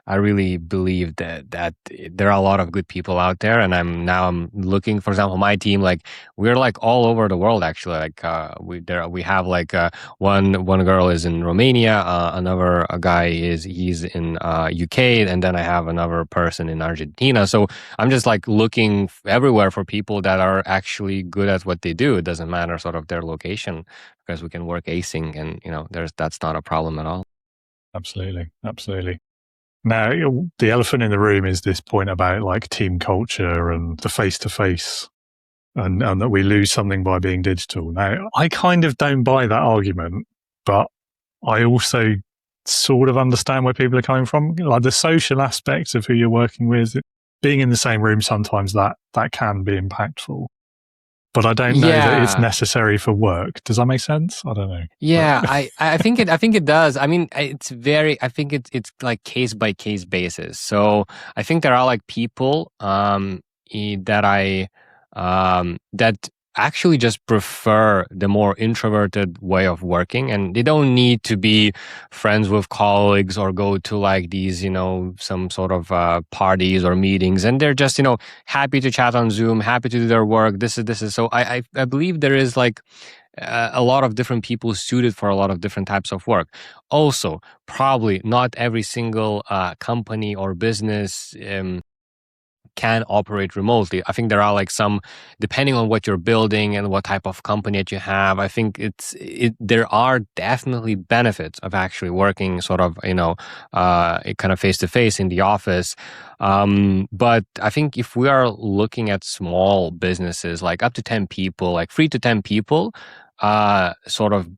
I really believe that there are a lot of good people out there, and I'm looking, for example, my team, like we're like all over the world actually. Like we have like one girl is in Romania, another guy he's in UK, and then I have another person in Argentina. So I'm just like looking everywhere for people that are actually good at what they do. It doesn't matter sort of their location, because we can work async, and that's not a problem at all. Absolutely. Now, the elephant in the room is this point about like team culture and the face-to-face and that we lose something by being digital. Now, I kind of don't buy that argument, but I also sort of understand where people are coming from. Like the social aspects of who you're working with, being in the same room, sometimes that can be impactful. But I don't know that it's necessary for work. Does that make sense? I don't know. Yeah, I think it does. I mean, I think it's like case by case basis. So I think there are like people that actually just prefer the more introverted way of working, and they don't need to be friends with colleagues or go to like these, some sort of parties or meetings, and they're just, happy to chat on Zoom, happy to do their work. This is so I believe there is like a lot of different people suited for a lot of different types of work. Also, probably not every single company or business can operate remotely. I think there are like some, depending on what you're building and what type of company that you have, I think there are definitely benefits of actually working sort of, kind of face to face in the office. But I think if we are looking at small businesses, like up to 10 people, like 3 to 10 people, sort of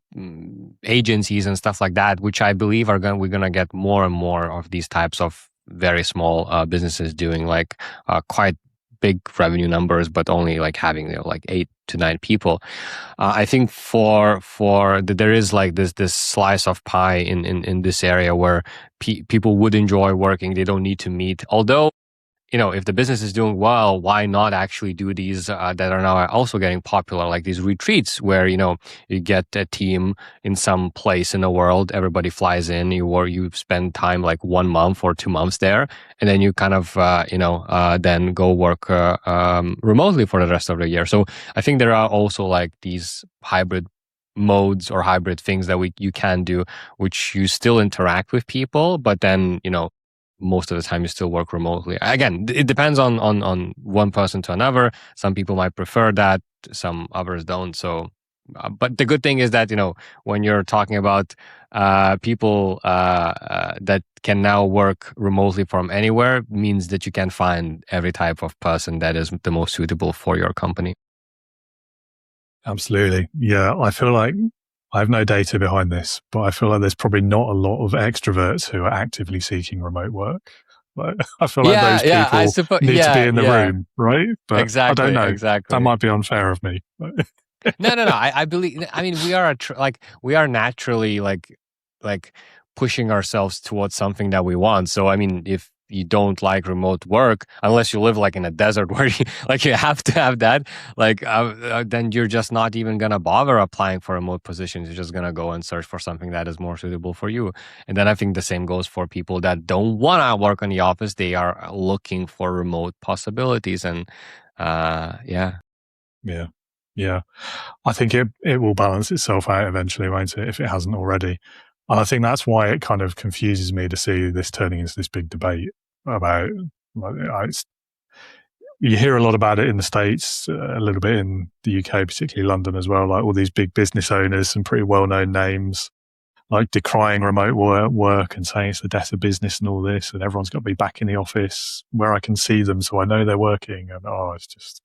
agencies and stuff like that, which I believe we're going to get more and more of these types of very small businesses doing like quite big revenue numbers, but only like having like 8 to 9 people. I think there is like this slice of pie in this area where people would enjoy working. They don't need to meet. Although, if the business is doing well, why not actually do these that are now also getting popular, like these retreats where, you get a team in some place in the world, everybody flies in, you spend time like 1 month or 2 months there, and then you kind of, then go work remotely for the rest of the year. So I think there are also like these hybrid modes or hybrid things that you can do, which you still interact with people, but then, most of the time you still work remotely. Again, it depends on one person to another. Some people might prefer that, some others don't. So, but the good thing is that, when you're talking about people that can now work remotely from anywhere, means that you can find every type of person that is the most suitable for your company. Absolutely. Yeah. I feel like I have no data behind this, but I feel like there's probably not a lot of extroverts who are actively seeking remote work. Like, I feel like those people need to be in the room, right? But exactly, I don't know. Exactly. That might be unfair of me. No. I believe. I mean, we are naturally like pushing ourselves towards something that we want. So I mean, if you don't like remote work, unless you live like in a desert where you have to have that, then you're just not even gonna bother applying for remote positions. You're just gonna go and search for something that is more suitable for you. And then I think the same goes for people that don't want to work in the office. They are looking for remote possibilities, and yeah. I think it will balance itself out eventually, won't it? If it hasn't already. And I think that's why it kind of confuses me to see this turning into this big debate about, you hear a lot about it in the States, a little bit in the UK, particularly London as well, like all these big business owners, some pretty well-known names, like decrying remote work and saying it's the death of business and all this, and everyone's got to be back in the office where I can see them so I know they're working. And it's just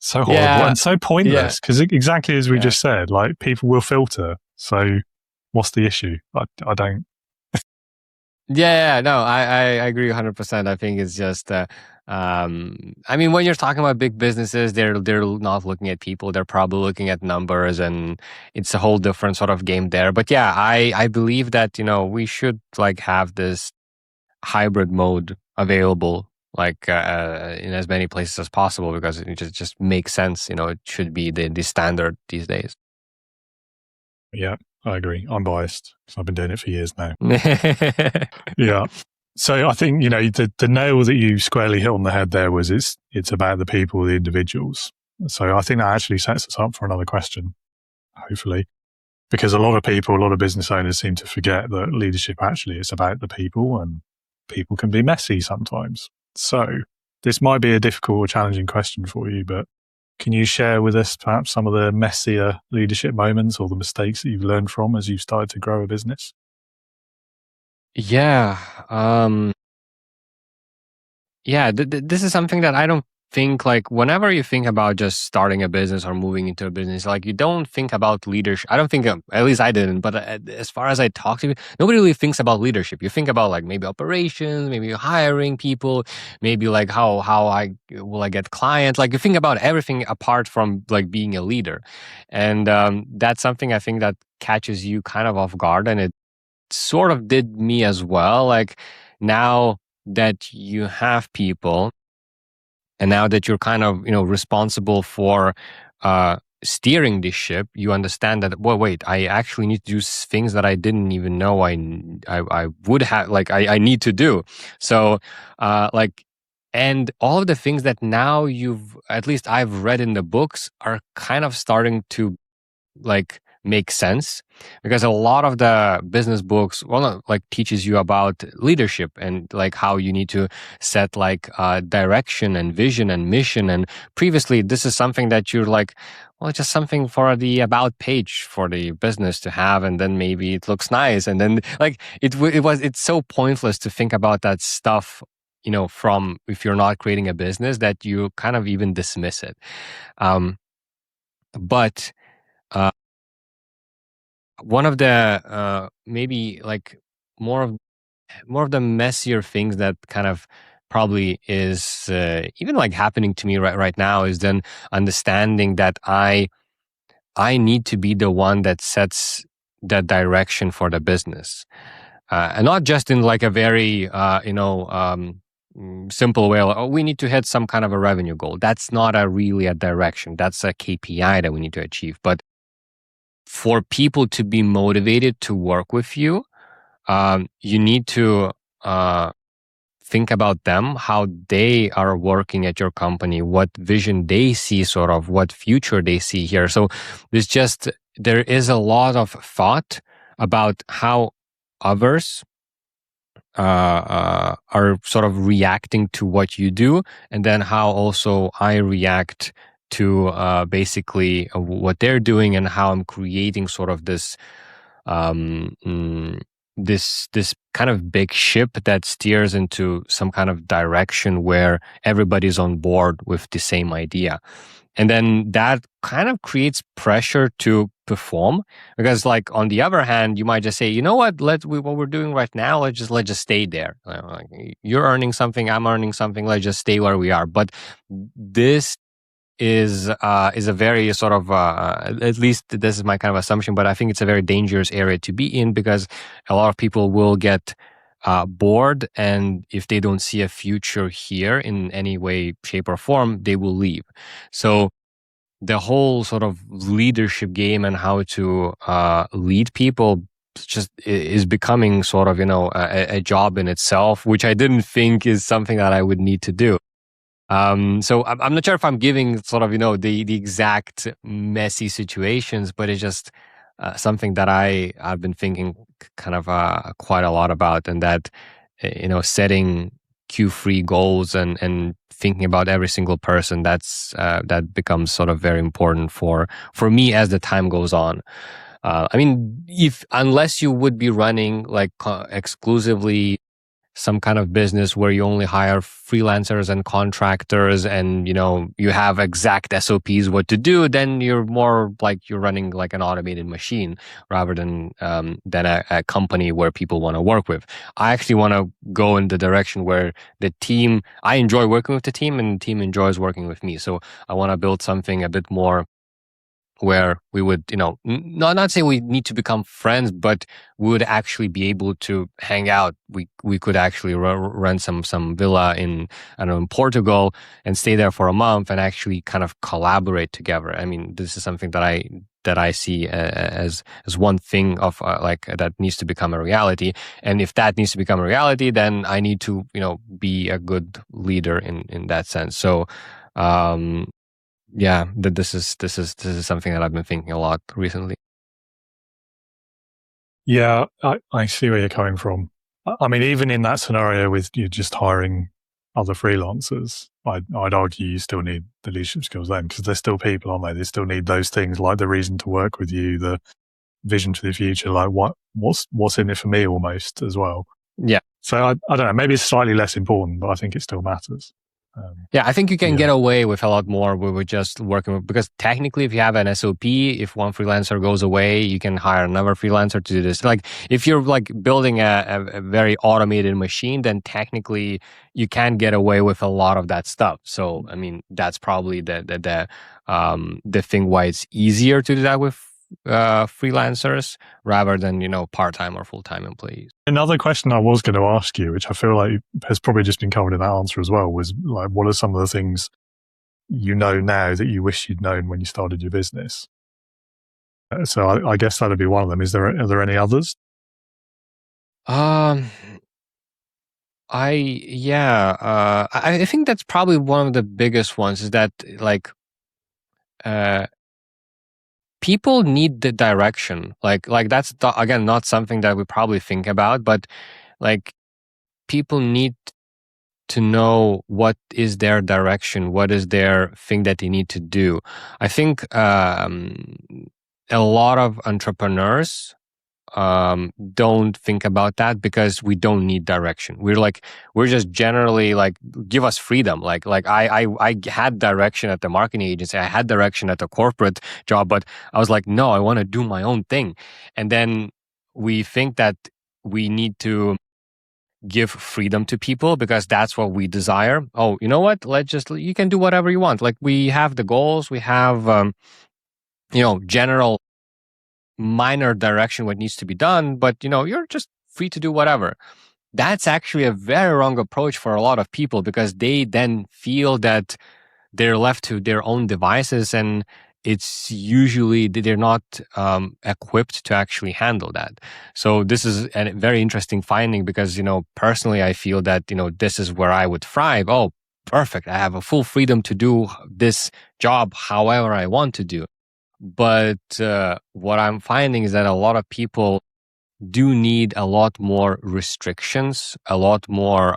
so horrible and so pointless, because exactly as we just said, like people will filter. So what's the issue? I don't. No, I agree 100%. I think it's just, I mean, when you're talking about big businesses, they're not looking at people. They're probably looking at numbers, and it's a whole different sort of game there. But yeah, I believe that, we should like have this hybrid mode available, like in as many places as possible, because it just makes sense. It should be the standard these days. Yeah, I agree. I'm biased because I've been doing it for years now. Yeah. So I think, the nail that you squarely hit on the head there was it's about the people, the individuals. So I think that actually sets us up for another question, hopefully, because a lot of business owners seem to forget that leadership actually is about the people, and people can be messy sometimes. So this might be a difficult or challenging question for you, but can you share with us perhaps some of the messier leadership moments or the mistakes that you've learned from as you've started to grow a business? Yeah. This is something that I don't think, like, whenever you think about just starting a business or moving into a business, like, you don't think about leadership. I don't think, at least I didn't, but as far as I talk to you, nobody really thinks about leadership. You think about like maybe operations, maybe hiring people, maybe like how I get clients. Like, you think about everything apart from like being a leader. And that's something I think that catches you kind of off guard, and it sort of did me as well. Like, now that you have people, and now that you're kind of responsible for steering this ship, you understand that, well, wait, I actually need to do things that I didn't even know I would have, like, I need to do. So and all of the things that now at least I've read in the books, are kind of starting to like make sense, because a lot of the business books, like, teaches you about leadership and like how you need to set like direction and vision and mission. And previously, this is something that you're like, well, just something for the about page for the business to have, and then maybe it looks nice, and then like it's so pointless to think about that stuff, from, if you're not creating a business, that you kind of even dismiss it. But one of the maybe like more of the messier things that kind of probably is even like happening to me right now is then understanding that I need to be the one that sets the direction for the business, and not just in like a very simple way. Like, oh, we need to hit some kind of a revenue goal. That's not really a direction. That's a KPI that we need to achieve. But for people to be motivated to work with you, you need to think about them, how they are working at your company, what vision they see, sort of what future they see here. So there is a lot of thought about how others are sort of reacting to what you do, and then how also I react to basically what they're doing, and how I'm creating sort of this this kind of big ship that steers into some kind of direction where everybody's on board with the same idea. And then that kind of creates pressure to perform, because like on the other hand, you might just say, you know what, what we're doing right now, let's just stay there. Like, you're earning something, I'm earning something, let's just stay where we are. But this is a very sort of at least this is my kind of assumption, but I think it's a very dangerous area to be in, because a lot of people will get bored, and if they don't see a future here in any way, shape, or form, they will leave. So the whole sort of leadership game and how to lead people just is becoming sort of a job in itself, which I didn't think is something that I would need to do. So I'm not sure if I'm giving sort of, the exact messy situations, but it's just something that I've been thinking kind of quite a lot about, and that, setting Q3 goals and thinking about every single person, that becomes sort of very important for me as the time goes on. I mean, unless you would be running like exclusively some kind of business where you only hire freelancers and contractors, and you have exact SOPs what to do, then you're more like you're running like an automated machine rather than a company where people want to work with. I actually want to go in the direction where I enjoy working with the team, and the team enjoys working with me. So I want to build something a bit more where we would, not say we need to become friends, but we would actually be able to hang out. We could actually rent some villa in Portugal and stay there for a month and actually kind of collaborate together. I mean, this is something that I see as one thing of that needs to become a reality. And if that needs to become a reality, then I need to, be a good leader in that sense. So, yeah, this is something that I've been thinking a lot recently. Yeah, I see where you're coming from. I mean, even in that scenario with you just hiring other freelancers, I'd argue you still need the leadership skills then, because they're still people, aren't they? They still need those things, like the reason to work with you, the vision to the future, like what's in it for me almost as well. Yeah. So I don't know, maybe it's slightly less important, but I think it still matters. Yeah, I think you can get away with a lot more with just working with, because technically if you have an SOP, if one freelancer goes away, you can hire another freelancer to do this. Like if you're like building a very automated machine, then technically you can get away with a lot of that stuff. So, I mean, that's probably the thing why it's easier to do that with freelancers rather than part-time or full-time employees. Another question I was going to ask you, which I feel like has probably just been covered in that answer as well, was like, what are some of the things you know now that you wish you'd known when you started your business? So I guess that'd be one of them. Are there any others? I think that's probably one of the biggest ones, is that like people need the direction. Like that's again not something that we probably think about, but like people need to know what is their direction, what is their thing that they need to do. I think a lot of entrepreneurs don't think about that, because we don't need direction. We're just generally like, give us freedom. Like I had direction at the marketing agency, I had direction at the corporate job, but I was like, no, I want to do my own thing. And then we think that we need to give freedom to people because that's what we desire. Oh, you know what? You can do whatever you want. Like we have the goals, we have, general minor direction what needs to be done, but you're just free to do whatever. That's actually a very wrong approach for a lot of people because they then feel that they're left to their own devices, and it's usually they're not equipped to actually handle that. So this is a very interesting finding because, personally, I feel that, this is where I would thrive. Oh, perfect. I have a full freedom to do this job however I want to do. But what I'm finding is that a lot of people do need a lot more restrictions, a lot more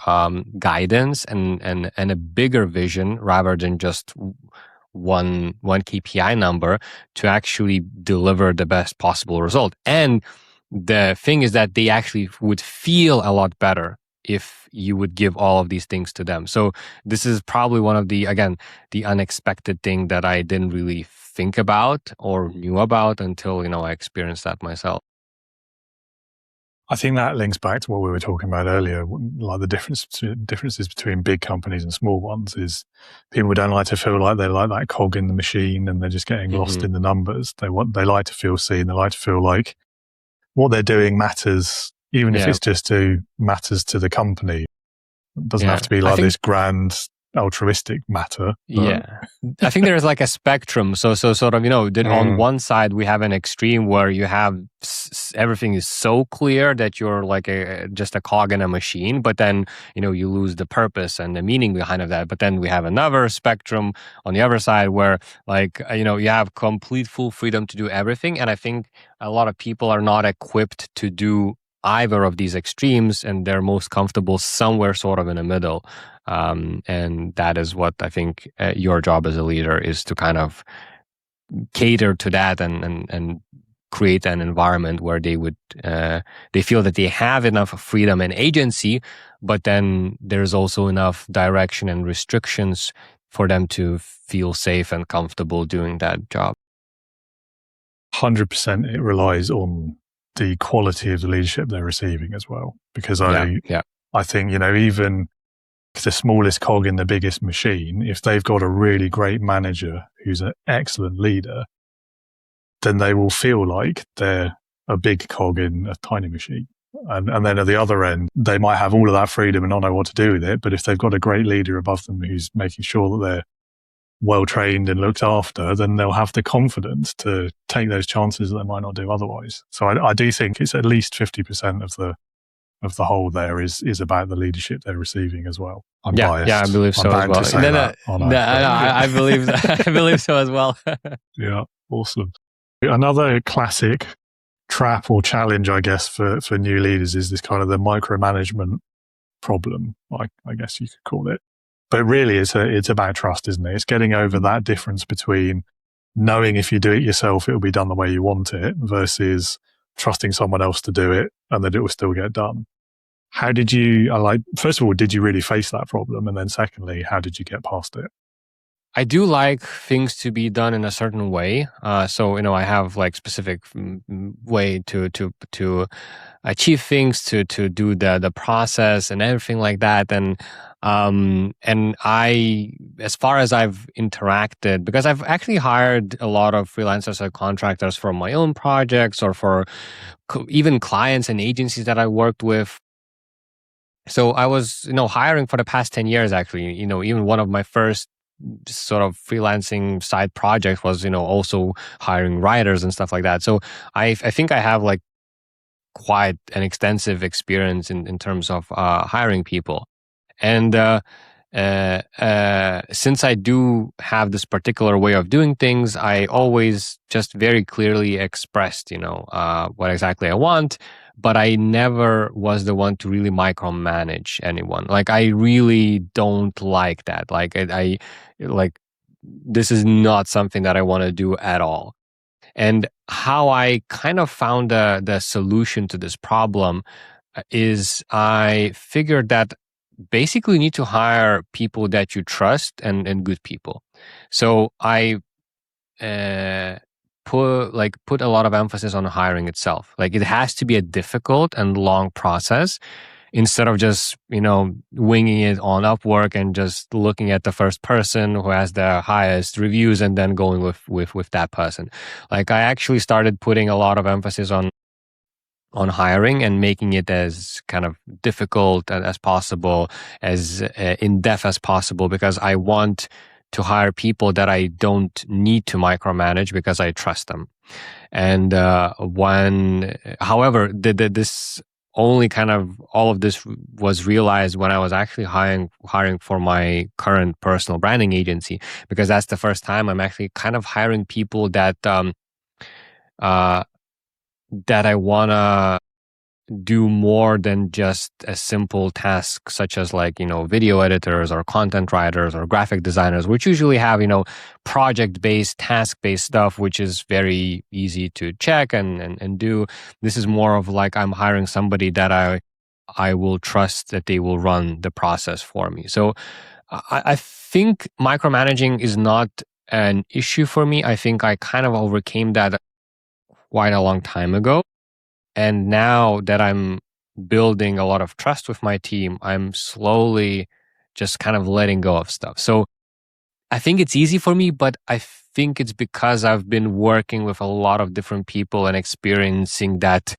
guidance, and a bigger vision rather than just one KPI number to actually deliver the best possible result. And the thing is that they actually would feel a lot better if you would give all of these things to them. So this is probably one of the unexpected thing that I didn't really think about or knew about until, I experienced that myself. I think that links back to what we were talking about earlier. Like the differences between big companies and small ones is people don't like to feel like they're like that cog in the machine and they're just getting lost in the numbers. They like to feel seen. They like to feel like what they're doing matters, even if it's just matters to the company. It doesn't have to be like this grand altruistic matter. Yeah. I think there's like a spectrum. So sort of, on one side, we have an extreme where you have everything is so clear that you're like just a cog in a machine, but then, you lose the purpose and the meaning behind of that. But then we have another spectrum on the other side where like, you have complete full freedom to do everything. And I think a lot of people are not equipped to do either of these extremes, and they're most comfortable somewhere sort of in the middle. And that is what I think your job as a leader is, to kind of cater to that and create an environment where they would they feel that they have enough freedom and agency, but then there's also enough direction and restrictions for them to feel safe and comfortable doing that job. 100% it relies on the quality of the leadership they're receiving as well. Because I think, even the smallest cog in the biggest machine, if they've got a really great manager who's an excellent leader, then they will feel like they're a big cog in a tiny machine. And then at the other end, they might have all of that freedom and not know what to do with it. But if they've got a great leader above them who's making sure that they're well trained and looked after, then they'll have the confidence to take those chances that they might not do otherwise. So I do think it's at least 50% of the whole there is about the leadership they're receiving as well. I'm biased. Yeah, I believe so as well. I believe so as well. Yeah, awesome. Another classic trap or challenge, I guess, for new leaders is this kind of the micromanagement problem, I guess you could call it. But really, it's about trust, isn't it? It's getting over that difference between knowing if you do it yourself, it'll be done the way you want it, versus trusting someone else to do it and that it will still get done. How did you, first of all, did you really face that problem? And then secondly, how did you get past it? I do like things to be done in a certain way. So, I have like specific way to achieve things, to do the process and everything like that. And I, as far as I've interacted, because I've actually hired a lot of freelancers or contractors for my own projects or for even clients and agencies that I worked with. So I was, hiring for the past 10 years, actually, even one of my first sort of freelancing side projects was, also hiring writers and stuff like that. So I think I have like quite an extensive experience in terms of hiring people. And since I do have this particular way of doing things, I always just very clearly expressed, what exactly I want. But I never was the one to really micromanage anyone. Like, I really don't like that. Like, I this is not something that I want to do at all. And how I kind of found the solution to this problem is I figured that basically you need to hire people that you trust and good people. So I put a lot of emphasis on hiring itself. Like, it has to be a difficult and long process. instead of just, winging it on Upwork and just looking at the first person who has the highest reviews and then going with that person. Like, I actually started putting a lot of emphasis on hiring and making it as kind of difficult as possible, as in-depth as possible, because I want to hire people that I don't need to micromanage because I trust them. And however, this only kind of all of this was realized when I was actually hiring for my current personal branding agency, because that's the first time I'm actually kind of hiring people that I wanna do more than just a simple task, such as like, video editors or content writers or graphic designers, which usually have, project-based, task-based stuff, which is very easy to check and do. This is more of like, I'm hiring somebody that I will trust that they will run the process for me. So I think micromanaging is not an issue for me. I think I kind of overcame that quite a long time ago. And now that I'm building a lot of trust with my team, I'm slowly just kind of letting go of stuff. So I think it's easy for me, but I think it's because I've been working with a lot of different people and experiencing that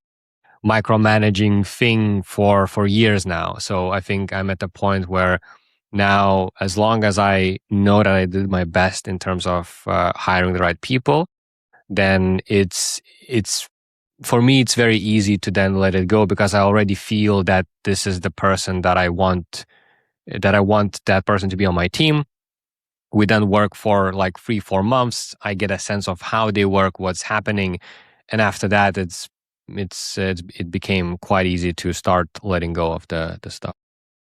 micromanaging thing for years now. So I think I'm at the point where now, as long as I know that I did my best in terms of hiring the right people, then it's for me, it's very easy to then let it go, because I already feel that this is the person that I want that person to be on my team. We then work for like 3-4 months. I get a sense of how they work, what's happening. And after that, it became quite easy to start letting go of the stuff.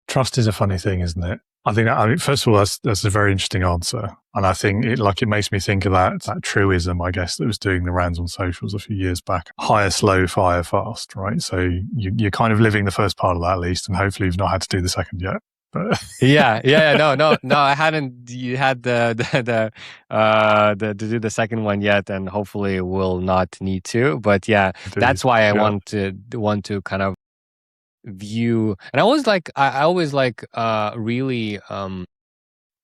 Trust is a funny thing, isn't it? I think, first of all, that's a very interesting answer. And I think it makes me think of that truism, I guess, that was doing the rounds on socials a few years back. Hire slow, fire fast, right? So you're kind of living the first part of that at least, and hopefully you've not had to do the second yet. But no, I hadn't. You had the to do the second one yet, and hopefully will not need to. But yeah, that's why I want to kind of view. And I always really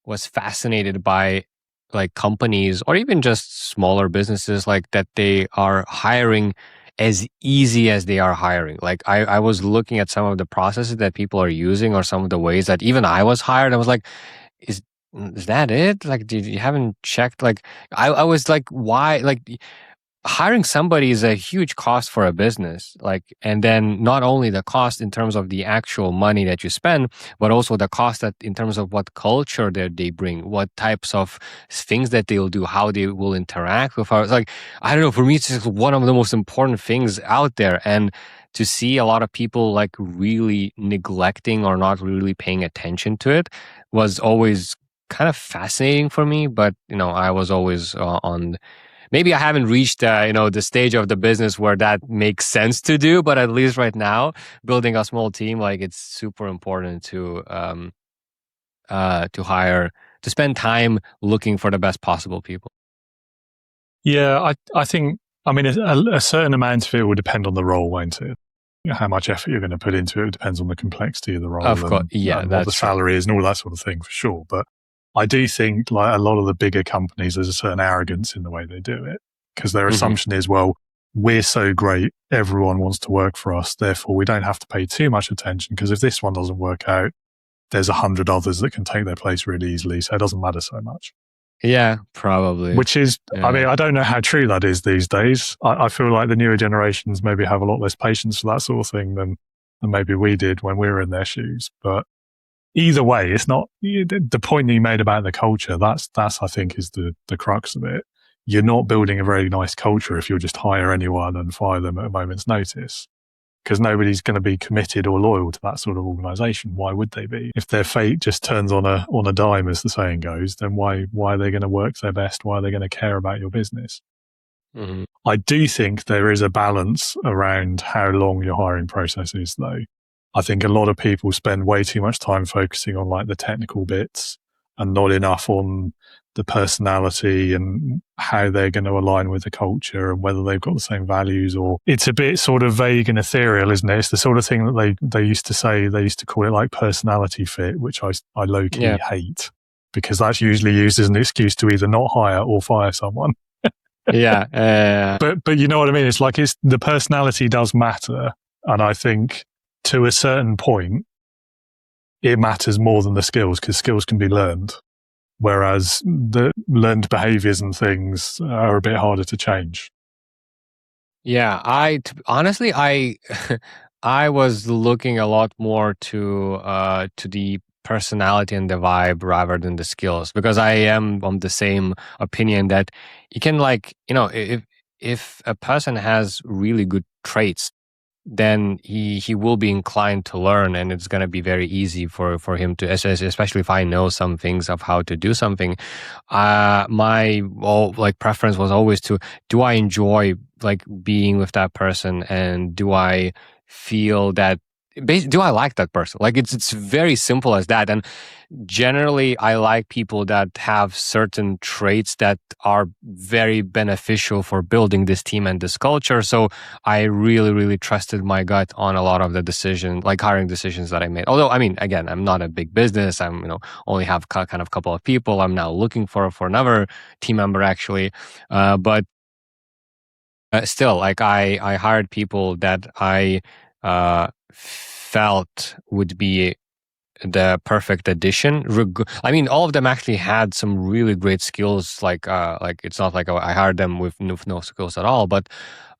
was fascinated by like companies or even just smaller businesses like that they are hiring as easy as they are hiring. Like I was looking at some of the processes that people are using or some of the ways that even I was hired. I was like, is that it? Like, you haven't checked? Like, I was like, why? Like, hiring somebody is a huge cost for a business. Like, and then not only the cost in terms of the actual money that you spend, but also the cost that in terms of what culture that they bring, what types of things that they'll do, how they will interact with us. Like, I don't know, for me, it's just one of the most important things out there. And to see a lot of people like really neglecting or not really paying attention to it was always kind of fascinating for me. But, I was always on. Maybe I haven't reached, the stage of the business where that makes sense to do, but at least right now, building a small team, like it's super important to hire, to spend time looking for the best possible people. Yeah, I think, a certain amount of it will depend on the role, won't it? How much effort you're going to put into it depends on the complexity of the role. Of course, and what the salary is and all that sort of thing, for sure. But I do think, like a lot of the bigger companies, there's a certain arrogance in the way they do it, because their assumption is, well, we're so great, everyone wants to work for us, therefore we don't have to pay too much attention, because if this one doesn't work out, there's 100 others that can take their place really easily, so it doesn't matter so much. Yeah, probably. Which is, I don't know how true that is these days. I feel like the newer generations maybe have a lot less patience for that sort of thing than maybe we did when we were in their shoes. But either way, it's not the point that you made about the culture. That's I think is the crux of it. You're not building a very nice culture if you'll just hire anyone and fire them at a moment's notice, because nobody's going to be committed or loyal to that sort of organization. Why would they be? If their fate just turns on a dime, as the saying goes, then why are they going to work their best? Why are they going to care about your business? Mm-hmm. I do think there is a balance around how long your hiring process is, though. I think a lot of people spend way too much time focusing on like the technical bits and not enough on the personality and how they're going to align with the culture and whether they've got the same values, or it's a bit sort of vague and ethereal, isn't it? It's the sort of thing that they used to say, they used to call it like personality fit, which I low-key hate, because that's usually used as an excuse to either not hire or fire someone. But you know what I mean? It's like the personality does matter. And I think to a certain point, it matters more than the skills, because skills can be learned. Whereas the learned behaviors and things are a bit harder to change. Yeah, honestly, I was looking a lot more to the personality and the vibe rather than the skills, because I am on the same opinion that you can, like, if a person has really good traits, then he will be inclined to learn, and it's going to be very easy for him to, especially if I know some things of how to do something. My preference was always to, do I enjoy like being with that person, and do I feel that, do I like that person? Like, it's very simple as that. And generally, I like people that have certain traits that are very beneficial for building this team and this culture. So I really, really trusted my gut on a lot of the hiring decisions that I made. Although, I mean, again, I'm not a big business. I'm, only have kind of couple of people. I'm now looking for another team member, actually. But still, like, I hired people that I felt would be the perfect addition. I mean, all of them actually had some really great skills. Like it's not like I hired them with no skills at all, but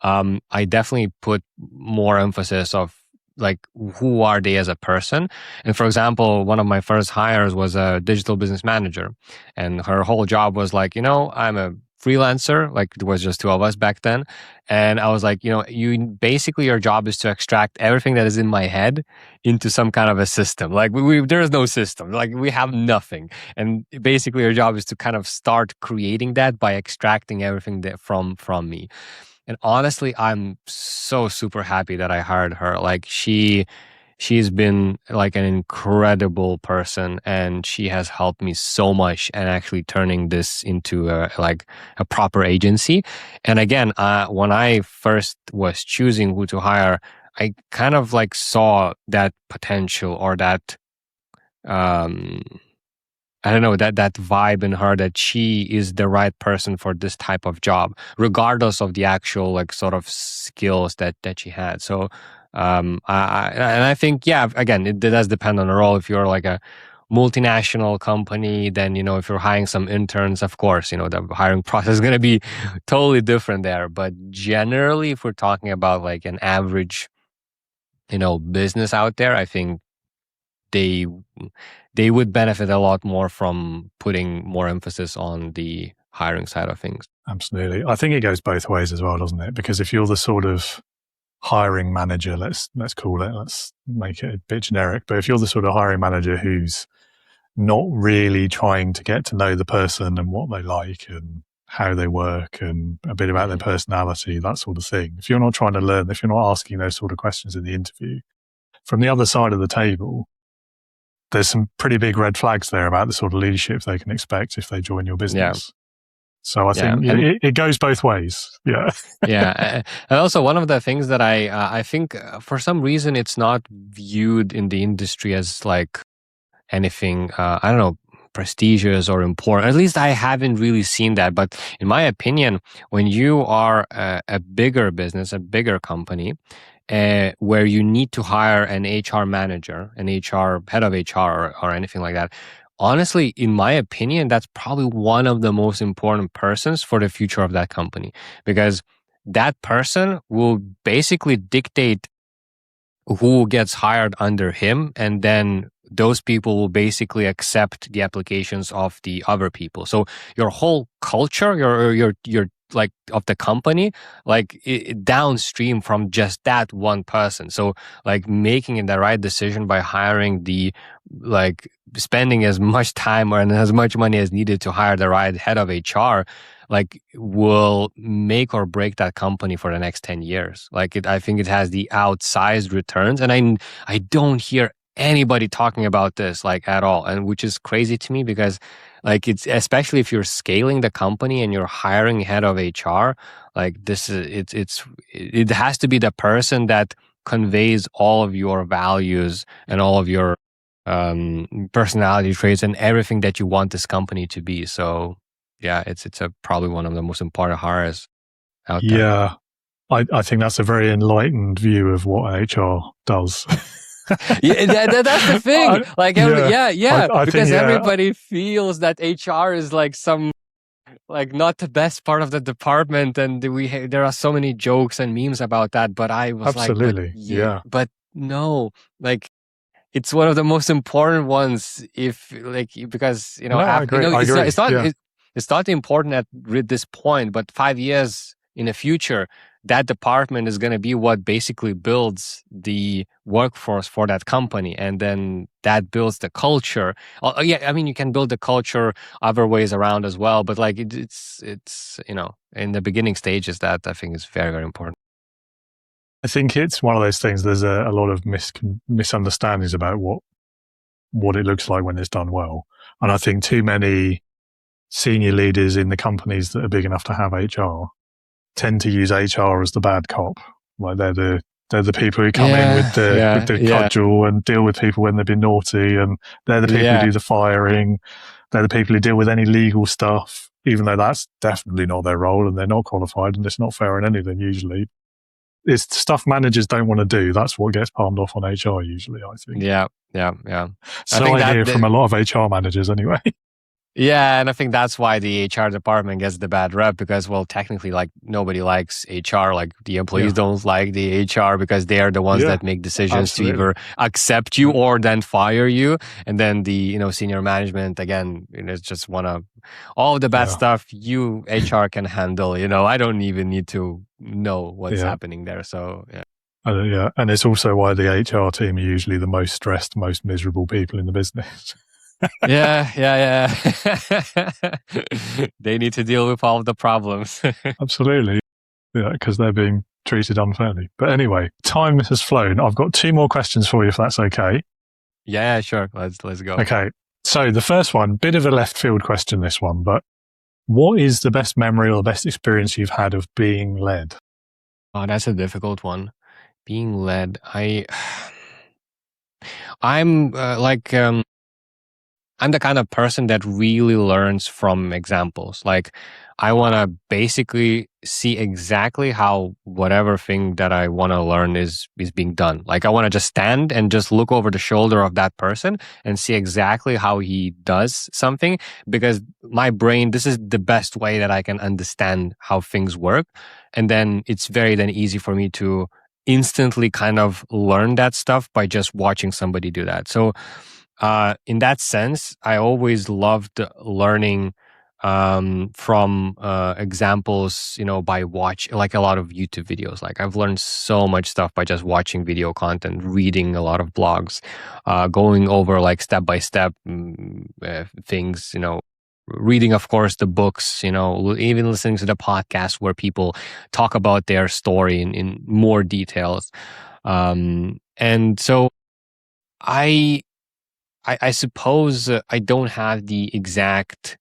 I definitely put more emphasis of, like, who are they as a person. And for example, one of my first hires was a digital business manager, and her whole job was like, I'm a freelancer. Like, there was just two of us back then. And I was like, your job is to extract everything that is in my head into some kind of a system. Like, there is no system. Like, we have nothing. And basically your job is to kind of start creating that by extracting everything that from me. And honestly, I'm so super happy that I hired her. Like, she's been like an incredible person, and she has helped me so much and actually turning this into a proper agency. And again, when I first was choosing who to hire, I kind of like saw that potential, or that I don't know, that vibe in her, that she is the right person for this type of job, regardless of the actual like sort of skills that she had. So I think, yeah, again, it does depend on the role. If you're like a multinational company, then, if you're hiring some interns, of course, the hiring process is going to be totally different there. But generally, if we're talking about like an average, business out there, I think they would benefit a lot more from putting more emphasis on the hiring side of things. Absolutely. I think it goes both ways as well, doesn't it? Because if you're the sort of hiring manager, let's call it, let's make it a bit generic, but if you're the sort of hiring manager who's not really trying to get to know the person and what they like and how they work and a bit about their personality, that sort of thing, if you're not trying to learn, if you're not asking those sort of questions in the interview, from the other side of the table, there's some pretty big red flags there about the sort of leadership they can expect if they join your business. Yeah. So I think it goes both ways. Yeah. Yeah. And also, one of the things that I think for some reason it's not viewed in the industry as like anything, I don't know, prestigious or important. At least I haven't really seen that. But in my opinion, when you are a bigger business, a bigger company, where you need to hire an HR manager, an HR head of HR or anything like that, honestly, in my opinion, that's probably one of the most important persons for the future of that company, because that person will basically dictate who gets hired under him, and then those people will basically accept the applications of the other people. So your whole culture, your like of the company, like downstream from just that one person. So like making the right decision by hiring spending as much time and as much money as needed to hire the right head of HR, like will make or break that company for the next 10 years. Like I think it has the outsized returns. And I don't hear anybody talking about this like at all, and which is crazy to me because like it's especially if you're scaling the company and you're hiring head of HR, like this is it has to be the person that conveys all of your values and all of your personality traits and everything that you want this company to be. So yeah, it's probably one of the most important hires out there. Yeah, I think that's a very enlightened view of what HR does. Yeah, that's the thing. Because think, everybody feels that HR is like some like not the best part of the department, and there are so many jokes and memes about that. But I was absolutely, but no, like it's one of the most important ones. If like because no, I agree. It's not important at this point, but 5 years in the future, that department is going to be what basically builds the workforce for that company. And then that builds the culture. I mean, you can build the culture other ways around as well. But like it's in the beginning stages, that I think is very, very important. I think it's one of those things. There's a lot of misunderstandings about what it looks like when it's done well. And I think too many senior leaders in the companies that are big enough to have HR tend to use HR as the bad cop. Like they're the people who come in with the cudgel and deal with people when they've been naughty, and they're the people who do the firing. They're the people who deal with any legal stuff, even though that's definitely not their role and they're not qualified and it's not fair on any of them usually. It's stuff managers don't want to do. That's what gets palmed off on HR usually, I think. Yeah. So I hear from a lot of HR managers anyway. Yeah, and I think that's why the HR department gets the bad rep because, well, technically, like nobody likes HR. Like the employees don't like the HR because they are the ones that make decisions to either accept you or then fire you. And then the senior management again, just wanna all of the bad stuff you HR can handle. I don't even need to know what's happening there. So yeah. And it's also why the HR team are usually the most stressed, most miserable people in the business. Yeah. They need to deal with all of the problems. Absolutely. Yeah, because they're being treated unfairly. But anyway, time has flown. I've got 2 more questions for you, if that's okay. Yeah, sure. Let's go. Okay. So the first one, bit of a left field question, this one, but what is the best memory or the best experience you've had of being led? Oh, that's a difficult one. Being led. I'm I'm the kind of person that really learns from examples. Like I want to basically see exactly how whatever thing that I want to learn is being done. Like I want to just stand and just look over the shoulder of that person and see exactly how he does something, because my brain, this is the best way that I can understand how things work. And then it's very easy for me to instantly kind of learn that stuff by just watching somebody do that. So in that sense, I always loved learning from examples, by like a lot of YouTube videos. Like I've learned so much stuff by just watching video content, reading a lot of blogs, going over like step by step things, reading, of course, the books, even listening to the podcast where people talk about their story in more details. And so I suppose I don't have the exact,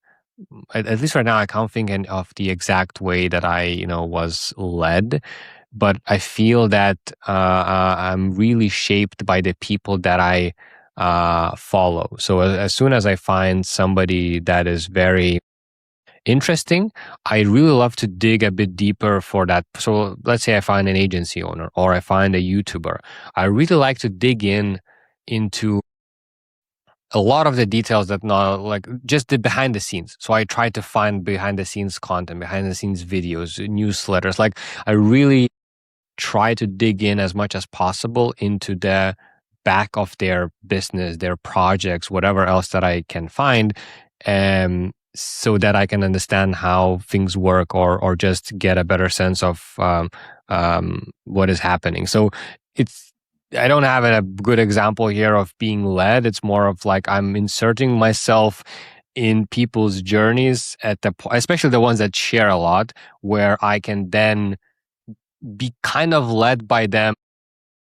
at least right now, I can't think of the exact way that I, was led, but I feel that I'm really shaped by the people that I follow. So as soon as I find somebody that is very interesting, I really love to dig a bit deeper for that. So let's say I find an agency owner or I find a YouTuber. I really like to dig into a lot of the details that not like just the behind the scenes. So I try to find behind the scenes content, behind the scenes videos, newsletters. Like I really try to dig in as much as possible into the back of their business, their projects, whatever else that I can find, so that I can understand how things work or just get a better sense of what is happening. So I don't have a good example here of being led. It's more of like I'm inserting myself in people's journeys especially the ones that share a lot, where I can then be kind of led by them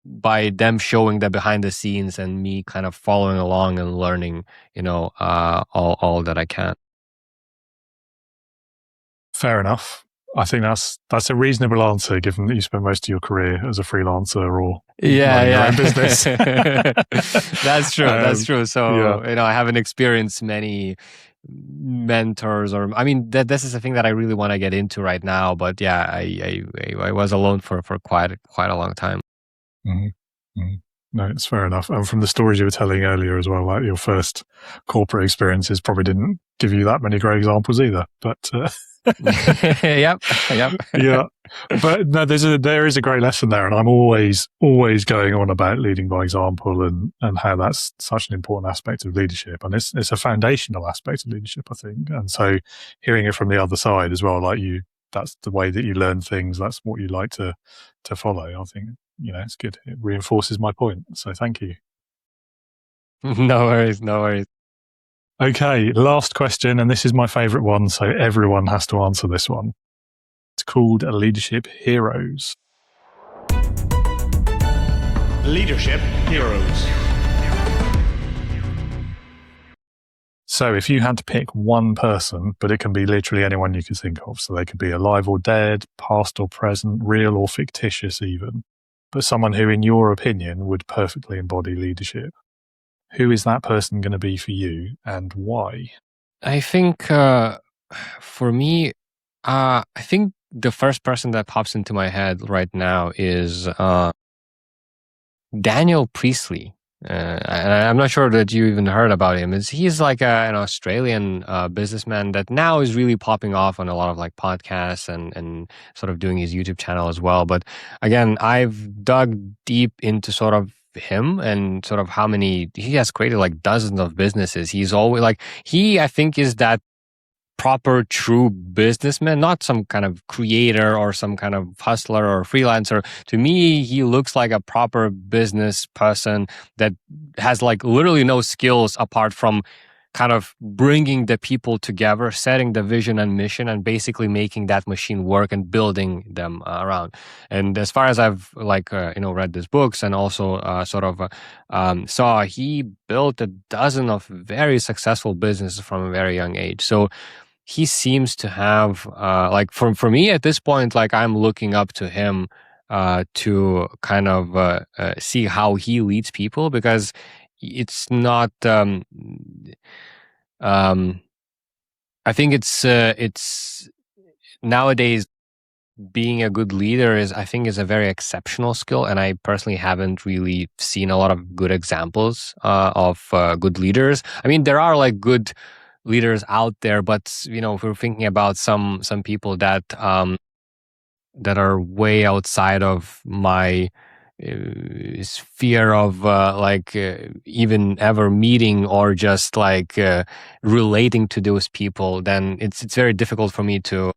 by them showing the behind the scenes and me kind of following along and learning, all that I can. Fair enough. I think that's a reasonable answer, given that you spent most of your career as a freelancer or running your own business. That's true. That's true. So I haven't experienced many mentors, or this is a thing that I really want to get into right now. But I was alone for quite a long time. Mm-hmm. Mm-hmm. No, it's fair enough. And from the stories you were telling earlier as well, like your first corporate experiences probably didn't give you that many great examples either. But yep. Yeah, but no, there is a great lesson there, and I'm always going on about leading by example and how that's such an important aspect of leadership, and it's a foundational aspect of leadership, I think. And so, hearing it from the other side as well, like that's the way that you learn things. That's what you like to follow. I think it's good. It reinforces my point. So thank you. No worries. Okay, last question, and this is my favorite one, so everyone has to answer this one. It's called Leadership Heroes. Leadership Heroes. So if you had to pick one person, but it can be literally anyone you could think of, so they could be alive or dead, past or present, real or fictitious even, but someone who, in your opinion, would perfectly embody leadership. Who is that person going to be for you, and why? I think for me, I think the first person that pops into my head right now is Daniel Priestley. And I'm not sure that you even heard about him. He's like an Australian businessman that now is really popping off on a lot of like podcasts and sort of doing his YouTube channel as well. But again, I've dug deep into sort of him and sort of how many he has created, like dozens of businesses. He's always like, I think is that proper true businessman, not some kind of creator or some kind of hustler or freelancer. To me, he looks like a proper business person that has like literally no skills apart from kind of bringing the people together, setting the vision and mission, and basically making that machine work and building them around. And as far as I've read these books and also saw, he built a dozen of very successful businesses from a very young age. So he seems to have for me at this point, like I'm looking up to him to kind of see how he leads people, because it's not I think it's nowadays being a good leader is a very exceptional skill, and I personally haven't really seen a lot of good examples of good leaders. I mean, there are like good leaders out there, but if we're thinking about some people that are way outside of my sphere of even ever meeting or just like relating to those people, then it's very difficult for me to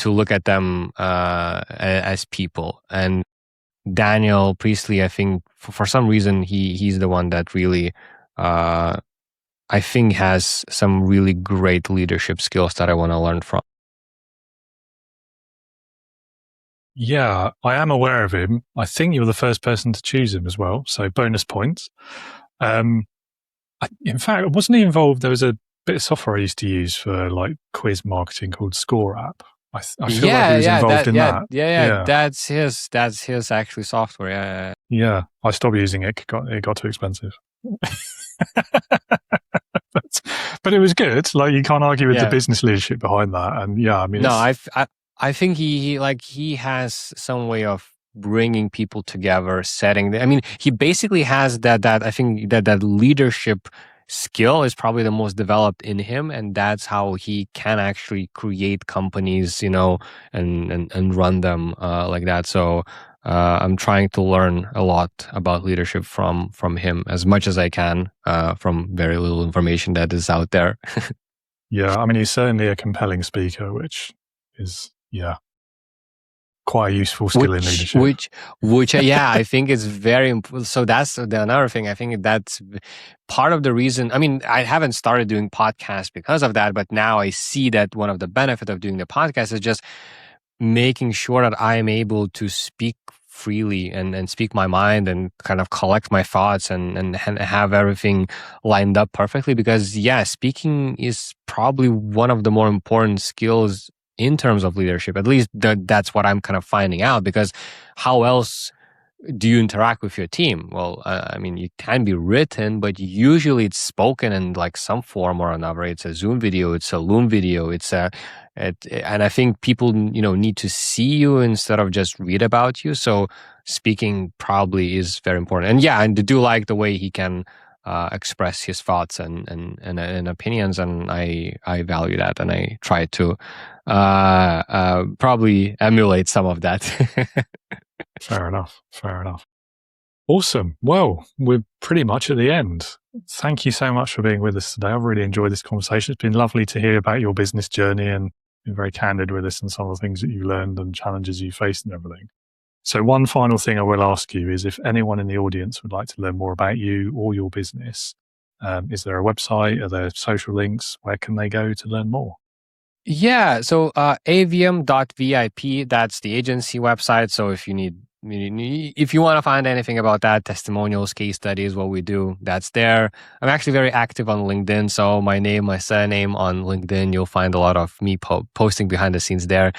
look at them as people. And Daniel Priestley, I think for some reason he's the one that really I think has some really great leadership skills that I want to learn from. Yeah, I am aware of him. I think you were the first person to choose him as well, so bonus points. In fact, wasn't he involved? There was a bit of software I used to use for like quiz marketing called Score App. I feel like he was involved in that. Yeah, that's his actually software. Yeah, I stopped using it. It got too expensive. But it was good. Like, you can't argue with the business leadership behind that. And yeah, I mean, no, I think he has some way of bringing people together, he basically has that I think that leadership skill is probably the most developed in him, and that's how he can actually create companies, and run them like that. So I'm trying to learn a lot about leadership from him as much as I can from very little information that is out there. Yeah, I mean, he's certainly a compelling speaker, which is quite a useful skill in leadership. Which I think is very important. So that's another thing. I think that's part of the reason. I mean, I haven't started doing podcasts because of that, but now I see that one of the benefits of doing the podcast is just making sure that I am able to speak freely and speak my mind and kind of collect my thoughts and have everything lined up perfectly. Because speaking is probably one of the more important skills in terms of leadership. At least that's what I'm kind of finding out, because how else do you interact with your team? Well, I mean, it can be written, but usually it's spoken in like some form or another. It's a Zoom video, it's a Loom video, and I think people, need to see you instead of just read about you. So speaking probably is very important. And and I do like the way he can express his thoughts and opinions, and I value that, and I try to probably emulate some of that. Fair enough. Awesome. Well, we're pretty much at the end. Thank you so much for being with us today. I've really enjoyed this conversation. It's been lovely to hear about your business journey and been very candid with us and some of the things that you learned and challenges you faced and everything. So one final thing I will ask you is, if anyone in the audience would like to learn more about you or your business, is there a website? Are there social links? Where can they go to learn more? So Avium.vip, that's the agency website. So if you want to find anything about that, testimonials, case studies, what we do, that's there. I'm actually very active on LinkedIn. So my name, my surname on LinkedIn, you'll find a lot of me posting behind the scenes there.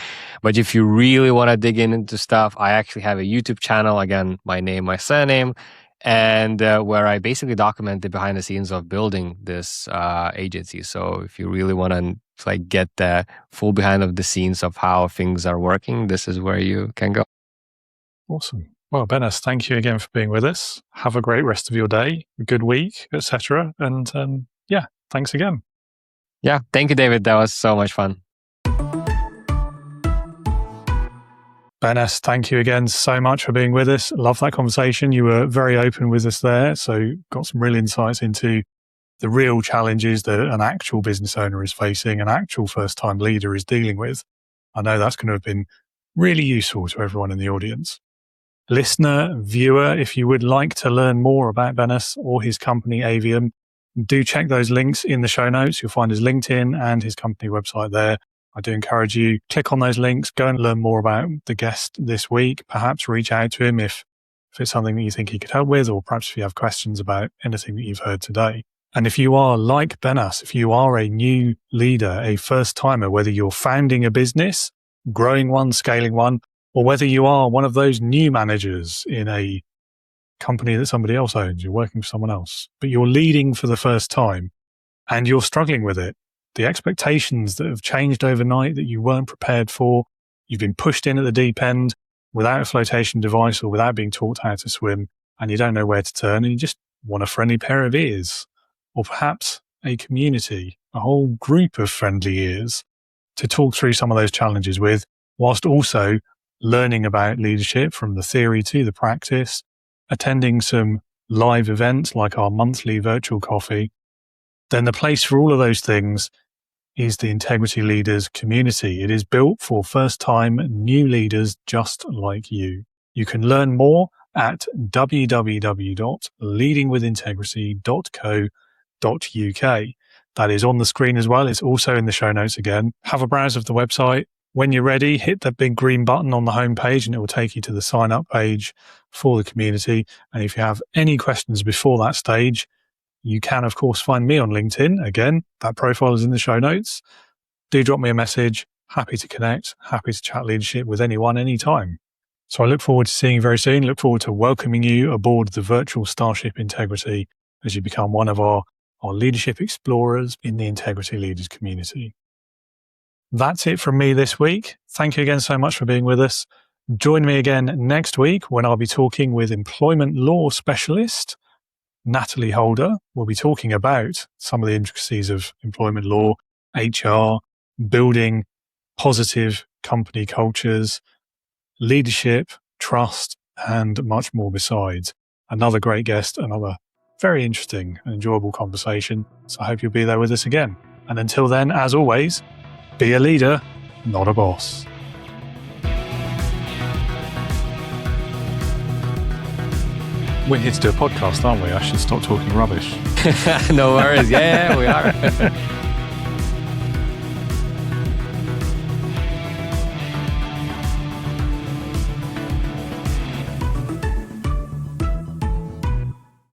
But if you really want to dig into stuff, I actually have a YouTube channel. Again, my name, my surname, and where I basically document the behind the scenes of building this agency. So if you really want to get the full behind of the scenes of how things are working, this is where you can go. Awesome. Well, Benas, thank you again for being with us. Have a great rest of your day, a good week, etc. And thanks again. Yeah, thank you, David. That was so much fun. Benas, thank you again so much for being with us. Love that conversation. You were very open with us there, so got some real insights into the real challenges that an actual business owner is facing, an actual first-time leader is dealing with. I know that's going to have been really useful to everyone in the audience. Listener, viewer, if you would like to learn more about Benas or his company Avium, do check those links in the show notes. You'll find his LinkedIn and his company website there. I do encourage you, click on those links, go and learn more about the guest this week. Perhaps reach out to him if it's something that you think he could help with, or perhaps if you have questions about anything that you've heard today. And if you are like Benas, if you are a new leader, a first-timer, whether you're founding a business, growing one, scaling one, or whether you are one of those new managers in a company that somebody else owns, you're working for someone else, but you're leading for the first time and you're struggling with it. The expectations that have changed overnight that you weren't prepared for, you've been pushed in at the deep end without a flotation device or without being taught how to swim, and you don't know where to turn, and you just want a friendly pair of ears, or perhaps a community, a whole group of friendly ears to talk through some of those challenges with, whilst also learning about leadership from the theory to the practice, attending some live events like our monthly virtual coffee. Then the place for all of those things is the Integrity Leaders community. It is built for first-time new leaders just like you. You can learn more at www.leadingwithintegrity.co.uk. That is on the screen as well. It's also in the show notes again. Have a browse of the website. When you're ready, hit the big green button on the homepage and it will take you to the sign up page for the community. And if you have any questions before that stage, you can, of course, find me on LinkedIn. Again, that profile is in the show notes. Do drop me a message. Happy to connect. Happy to chat leadership with anyone, anytime. So I look forward to seeing you very soon. Look forward to welcoming you aboard the virtual Starship Integrity as you become one of our leadership explorers in the Integrity Leaders community. That's it from me this week. Thank you again so much for being with us. Join me again next week when I'll be talking with employment law specialist Natalie Holder. We'll be talking about some of the intricacies of employment law, HR, building positive company cultures, leadership, trust, and much more besides. Another great guest, another very interesting and enjoyable conversation. So I hope you'll be there with us again. And until then, as always, be a leader, not a boss. We're here to do a podcast, aren't we? I should stop talking rubbish. No worries. Yeah, we are.